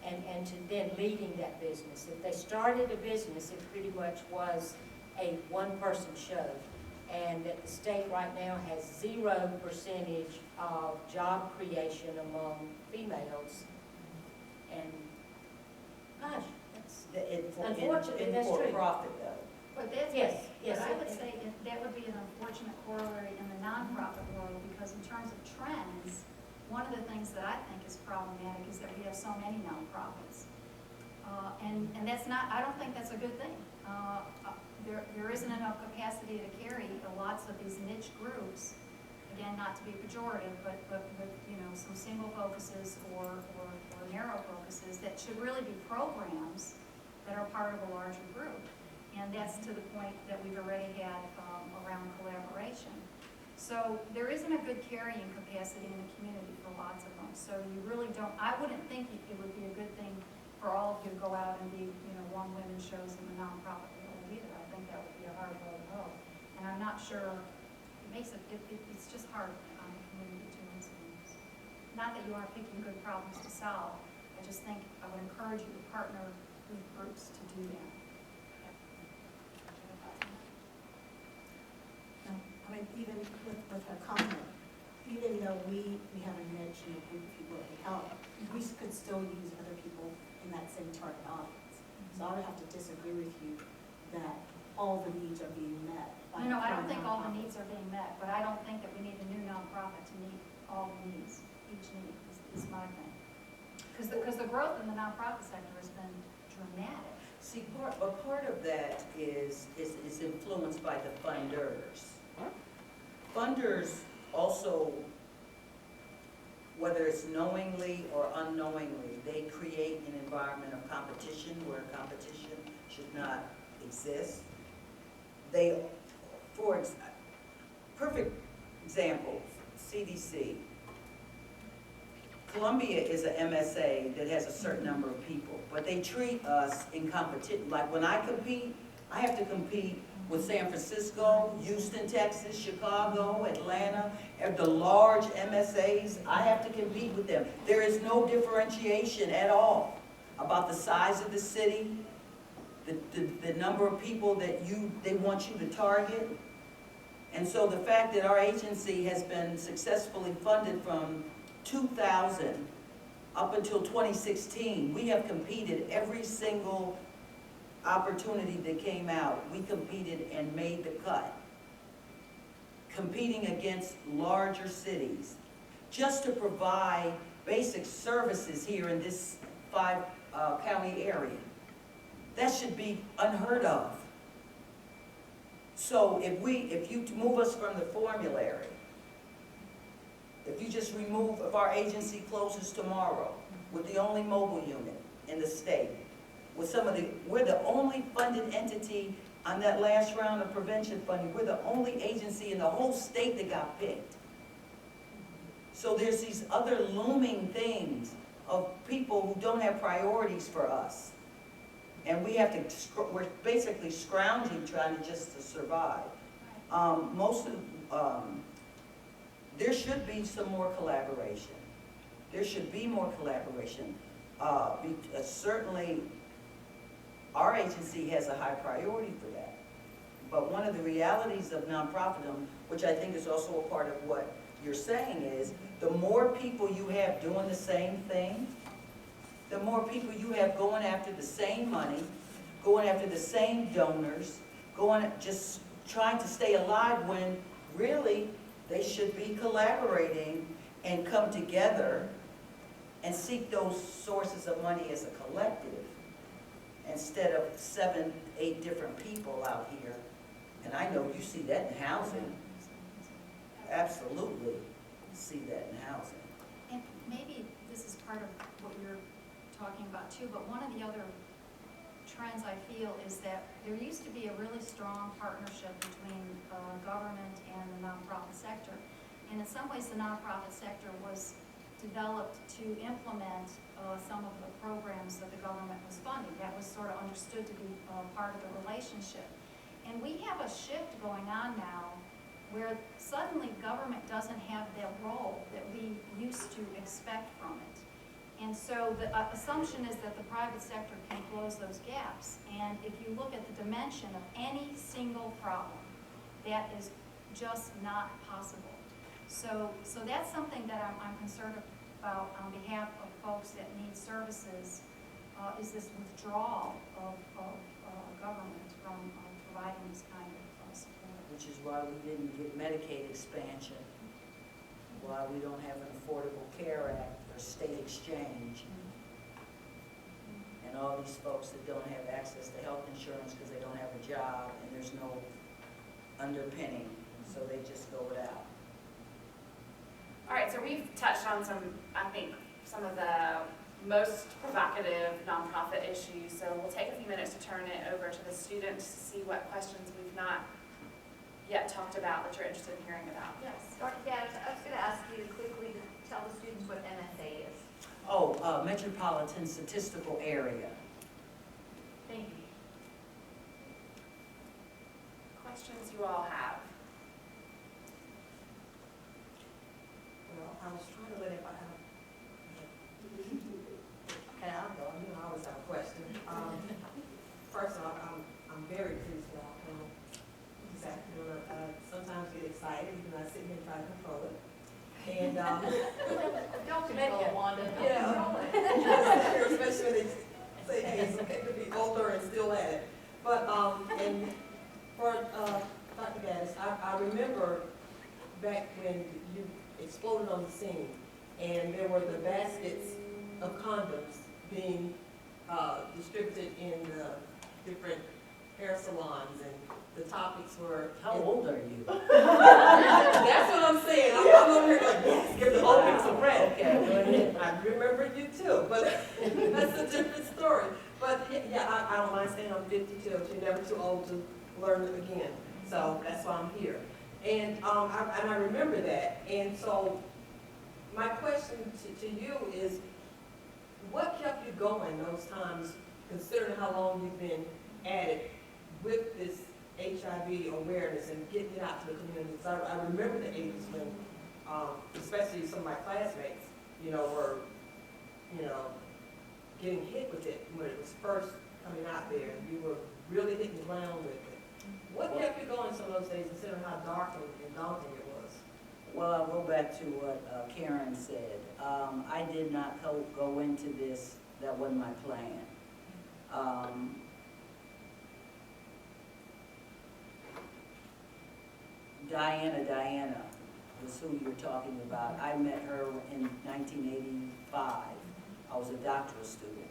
Speaker 7: and to then leading that business. If they started a business, it pretty much was a one-person show. And that the state right now has 0% of job creation among females. And gosh, unfortunately, that's true.
Speaker 8: For-profit though.
Speaker 9: but that's,
Speaker 7: Yes, yes.
Speaker 9: but I would say that would be an unfortunate corollary in the nonprofit world, because in terms of trends, one of the things that I think is problematic is that we have so many nonprofits. And that's not, I don't think that's a good thing. There isn't enough capacity to carry lots of these niche groups, again, not to be pejorative, but with, you know, some single focuses or narrow focuses that should really be programs that are part of a larger group. And that's to the point that we've already had around collaboration. So there isn't a good carrying capacity in the community for lots of them. So you really don't, I wouldn't think it would be a good thing for all of you to go out and be, you know, one women shows in the nonprofit world either. I think that would be a hard road to hoe. And I'm not sure, it makes it, it's just hard on the community to influence. Not that you aren't picking good problems to solve. I just think I would encourage you to partner with groups to do that.
Speaker 3: I mean, even with her comment, even though we have a niche and a group of people that we help, we could still use other people in that same target audience. So I would have to disagree with you that all the needs are being met.
Speaker 9: No, I don't think all the needs are being met, but I don't think that we need a new nonprofit to meet all the needs. Each need is my thing. Because the growth in the nonprofit sector has been dramatic.
Speaker 8: See, part of that is influenced by the funders. Funders also, whether it's knowingly or unknowingly, they create an environment of competition where competition should not exist. They, perfect example, CDC. Columbia is an MSA that has a certain number of people, but they treat us in competition. Like when I compete, I have to compete with San Francisco, Houston, Texas, Chicago, Atlanta, and the large MSAs. I have to compete with them. There is no differentiation at all about the size of the city, the number of people that they want you to target. And so the fact that our agency has been successfully funded from 2000 up until 2016, we have competed every single opportunity that came out. We competed and made the cut. Competing against larger cities, just to provide basic services here in this 5-county area. That should be unheard of. So if you move us from the formulary, if you just remove, if our agency closes tomorrow with the only mobile unit in the state, with we're the only funded entity on that last round of prevention funding. We're the only agency in the whole state that got picked. So there's these other looming things of people who don't have priorities for us. And we have to, we're basically scrounging trying to survive. There should be some more collaboration. There should be more collaboration. Certainly, our agency has a high priority for that. But one of the realities of nonprofitdom, which I think is also a part of what you're saying, is the more people you have doing the same thing, the more people you have going after the same money, going after the same donors, just trying to stay alive when really they should be collaborating
Speaker 10: and come together and seek those sources of money as a collective, instead of 7, 8 different people out here. And I know you see that in housing. Absolutely see that in housing.
Speaker 9: And maybe this is part of what you're talking about too, but one of the other trends I feel is that there used to be a really strong partnership between government and the nonprofit sector. And in some ways, the nonprofit sector was developed to implement some of the programs that the government was funding. That was sort of understood to be part of the relationship. And we have a shift going on now where suddenly government doesn't have that role that we used to expect from it. And so the assumption is that the private sector can close those gaps. And if you look at the dimension of any single problem, that is just not possible. So that's something that I'm concerned about on behalf of folks that need services, is this withdrawal of government from providing this kind of support.
Speaker 8: Which is why we didn't get Medicaid expansion, why we don't have an Affordable Care Act or state exchange. And all these folks that don't have access to health insurance because they don't have a job and there's no underpinning, so they just go without.
Speaker 6: All right, so we've touched on I think, some of the most provocative nonprofit issues, so we'll take a few minutes to turn it over to the students to see what questions we've not yet talked about that you're interested in hearing about.
Speaker 2: Yes, Dr. Gaddist, I was going to ask you quickly to tell the students what MSA is.
Speaker 8: Oh, Metropolitan Statistical Area.
Speaker 2: Thank you.
Speaker 6: Questions you all have?
Speaker 11: Well, I was trying to let it out. Okay, I'll go. You know, I always have a question. First off, I'm very pleased with our panel. Exactly. Sometimes get excited, even though I sit here and try to control it. And
Speaker 2: Don't control it, Wanda. Don't
Speaker 11: yeah,
Speaker 2: control it.
Speaker 11: especially when they say, hey, it's okay to be older and still at it. But and for Dr. Gaddist, I remember back when you exploded on the scene, and there were the baskets of condoms being distributed in different hair salons, and the topics were...
Speaker 8: How old are you?
Speaker 11: That's what I'm saying. I'm over here like, yes, give the old people some bread.
Speaker 8: Okay, go ahead.
Speaker 11: I remember you too, but that's a different story. But yeah, I don't mind saying I'm 52. You're never too old to learn it again. So that's why I'm here. And I remember that. And so my question to you is, what kept you going those times, considering how long you've been at it with this HIV awareness and getting it out to the community? So I remember the 80s when, especially some of my classmates, were, getting hit with it when it was first coming out there. You were really hitting the ground with it. What kept you going some of those days, considering how dark and daunting it was?
Speaker 8: Well, I'll go back to what Karen said. I did not go into this, that wasn't my plan. Diana was who you're talking about. I met her in 1985. I was a doctoral student.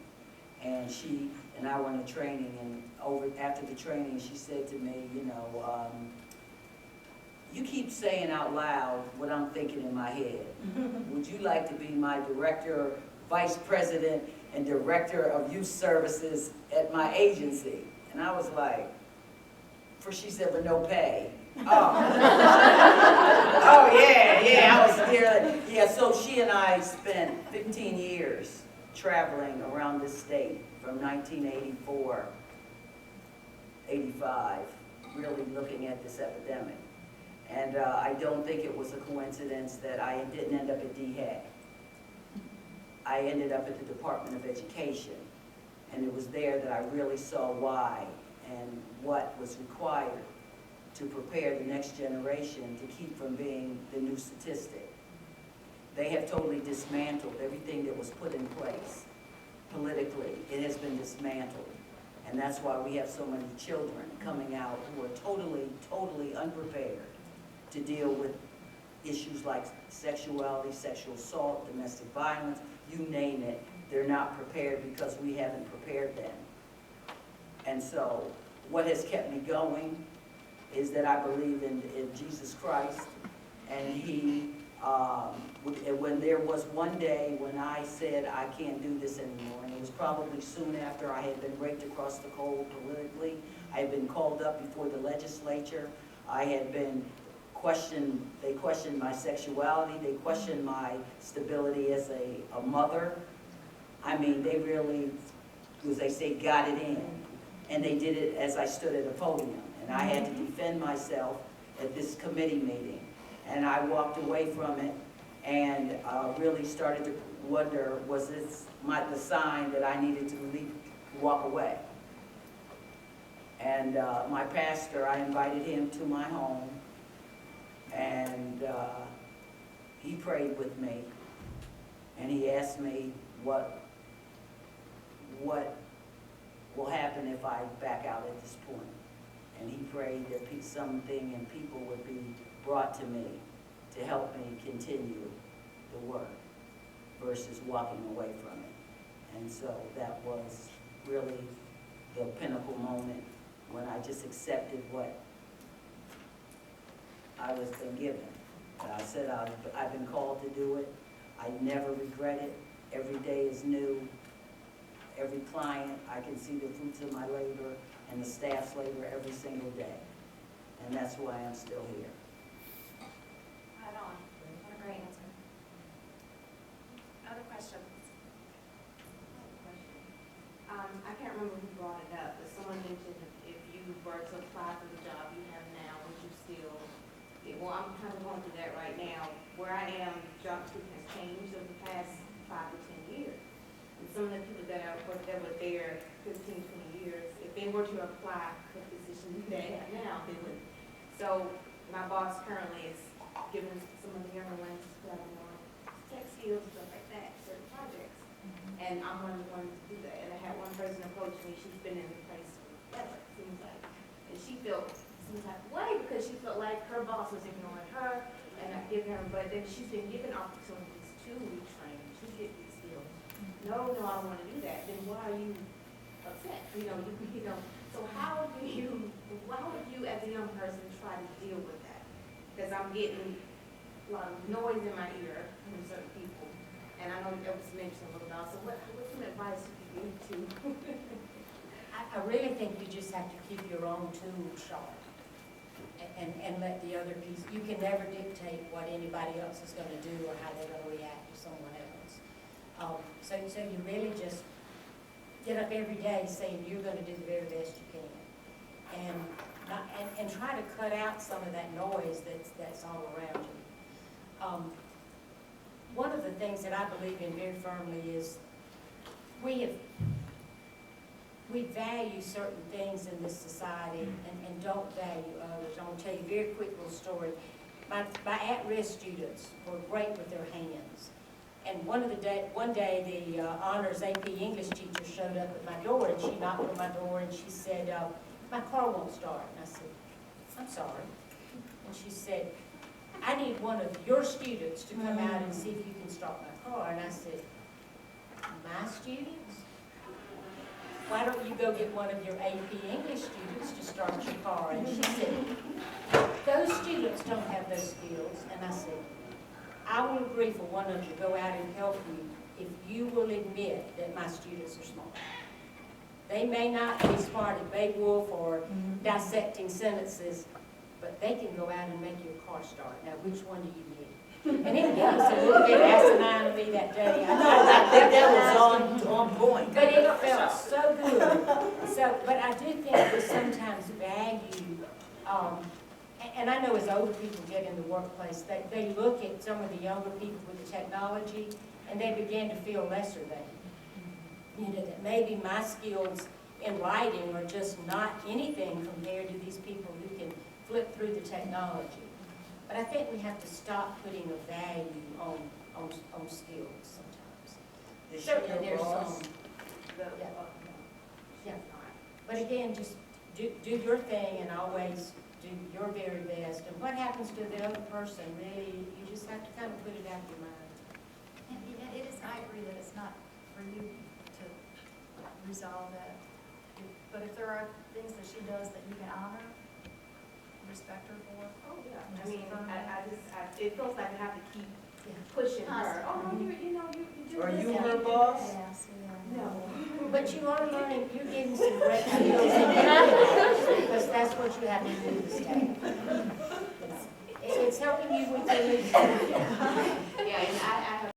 Speaker 8: And she and I went to training, and after the training, she said to me, you keep saying out loud what I'm thinking in my head. Would you like to be my director, vice president, and director of youth services at my agency? And I was like, she said, but no pay. Oh. Oh, yeah, I was here. Yeah, so she and I spent 15 years traveling around this state from 1984, 85, really looking at this epidemic. And I don't think it was a coincidence that I didn't end up at DHEC. I ended up at the Department of Education, and it was there that I really saw why and what was required to prepare the next generation to keep from being the new statistic. They have totally dismantled everything that was put in place politically. It has been dismantled. And that's why we have so many children coming out who are totally, totally unprepared to deal with issues like sexuality, sexual assault, domestic violence, you name it, they're not prepared because we haven't prepared them. And so what has kept me going is that I believe in Jesus Christ, and he, when there was one day when I said I can't do this anymore, and it was probably soon after I had been raked across the coal politically. I had been called up before the legislature. I had been questioned, they questioned my sexuality, they questioned my stability as a mother. I mean, they really, as they say, got it in. And they did it as I stood at a podium. And I had to defend myself at this committee meeting. And I walked away from it and really started to wonder, was this the sign that I needed to walk away? And my pastor, I invited him to my home, and he prayed with me, and he asked me what will happen if I back out at this point. And he prayed that something and people would be brought to me to help me continue the work versus walking away from it. And so that was really the pinnacle moment when I just accepted what I was been given. I said I've been called to do it. I never regret it. Every day is new. Every client, I can see the fruits of my labor and the staff's labor every single day. And that's why I'm still here.
Speaker 5: Right on. What a great answer. Other questions?
Speaker 12: I can't remember who brought it up, but someone mentioned if you were to apply for the job you have now, would you still, well, I'm kind of going through that right now. Where I am, job description has changed over the past 5 to 10 years. And some of the people that were there 15, 20 years, if they were to apply for the position they have now, they wouldn't. So my boss currently is giving some of the younger ones tech skills and stuff like that, certain projects. And I'm one of the ones to do that. And I had one person approach me, she's been in the place forever, it seems like. And she felt some type of way because she felt like her boss was ignoring her and not giving her, but then she's been given opportunities to retrain, to get these skills. No, I don't want to do that. Then why are you upset? You know. So how would you as a young person try to deal with that? Because I'm getting a lot of noise in my ear from certain people. And I know that was mentioned a little about, so what's some advice you give to?
Speaker 7: I really think you just have to keep your own tools sharp and let the other piece, you can never dictate what anybody else is going to do or how they're going to react to someone else. So you really just get up every day saying you're going to do the very best you can. And try to cut out some of that noise that's all around you. One of the things that I believe in very firmly is we value certain things in this society and don't value others. I'm going to tell you a very quick little story. My at-risk students were great with their hands. And one day the honors AP English teacher showed up at my door, and she knocked on my door and she said, my car won't start. And I said, I'm sorry. And she said, I need one of your students to come out and see if you can start my car. And I said, my students? Why don't you go get one of your AP English students to start your car? And she said, those students don't have those skills. And I said, I will agree for one of you to go out and help you if you will admit that my students are smart. They may not be smart at Beowulf or dissecting sentences, but they can go out and make your car start. Now, which one do you need? And it was a little bit asinine of me that day.
Speaker 10: I think that was on point.
Speaker 7: But it felt so good. But I do think we sometimes value, and I know as older people get in the workplace, they look at some of the younger people with the technology, and they begin to feel lesser than. You know, that maybe my skills in writing are just not anything compared to these people who can flip through the technology. But I think we have to stop putting a value on skills sometimes. Certainly there's some. Yeah. But again, just do your thing and always do do your very best, and what happens to the other person, really, you just have to kind of put it out of your mind.
Speaker 9: And it is, I agree that it's not for you to resolve that. But if there are things that she does that you can honor, respect her for.
Speaker 12: Oh, yeah, I
Speaker 9: Just
Speaker 12: mean,
Speaker 9: affirm
Speaker 12: it feels like I have to keep pushing her. Oh, no, you do this.
Speaker 10: Are you
Speaker 12: and
Speaker 10: her
Speaker 12: do
Speaker 10: boss?
Speaker 12: that.
Speaker 9: Yes, yeah.
Speaker 12: No.
Speaker 7: But you are learning, you're getting some great skills in your because that's what you have to do to stay. It's helping you with your leadership.
Speaker 12: Yeah, and I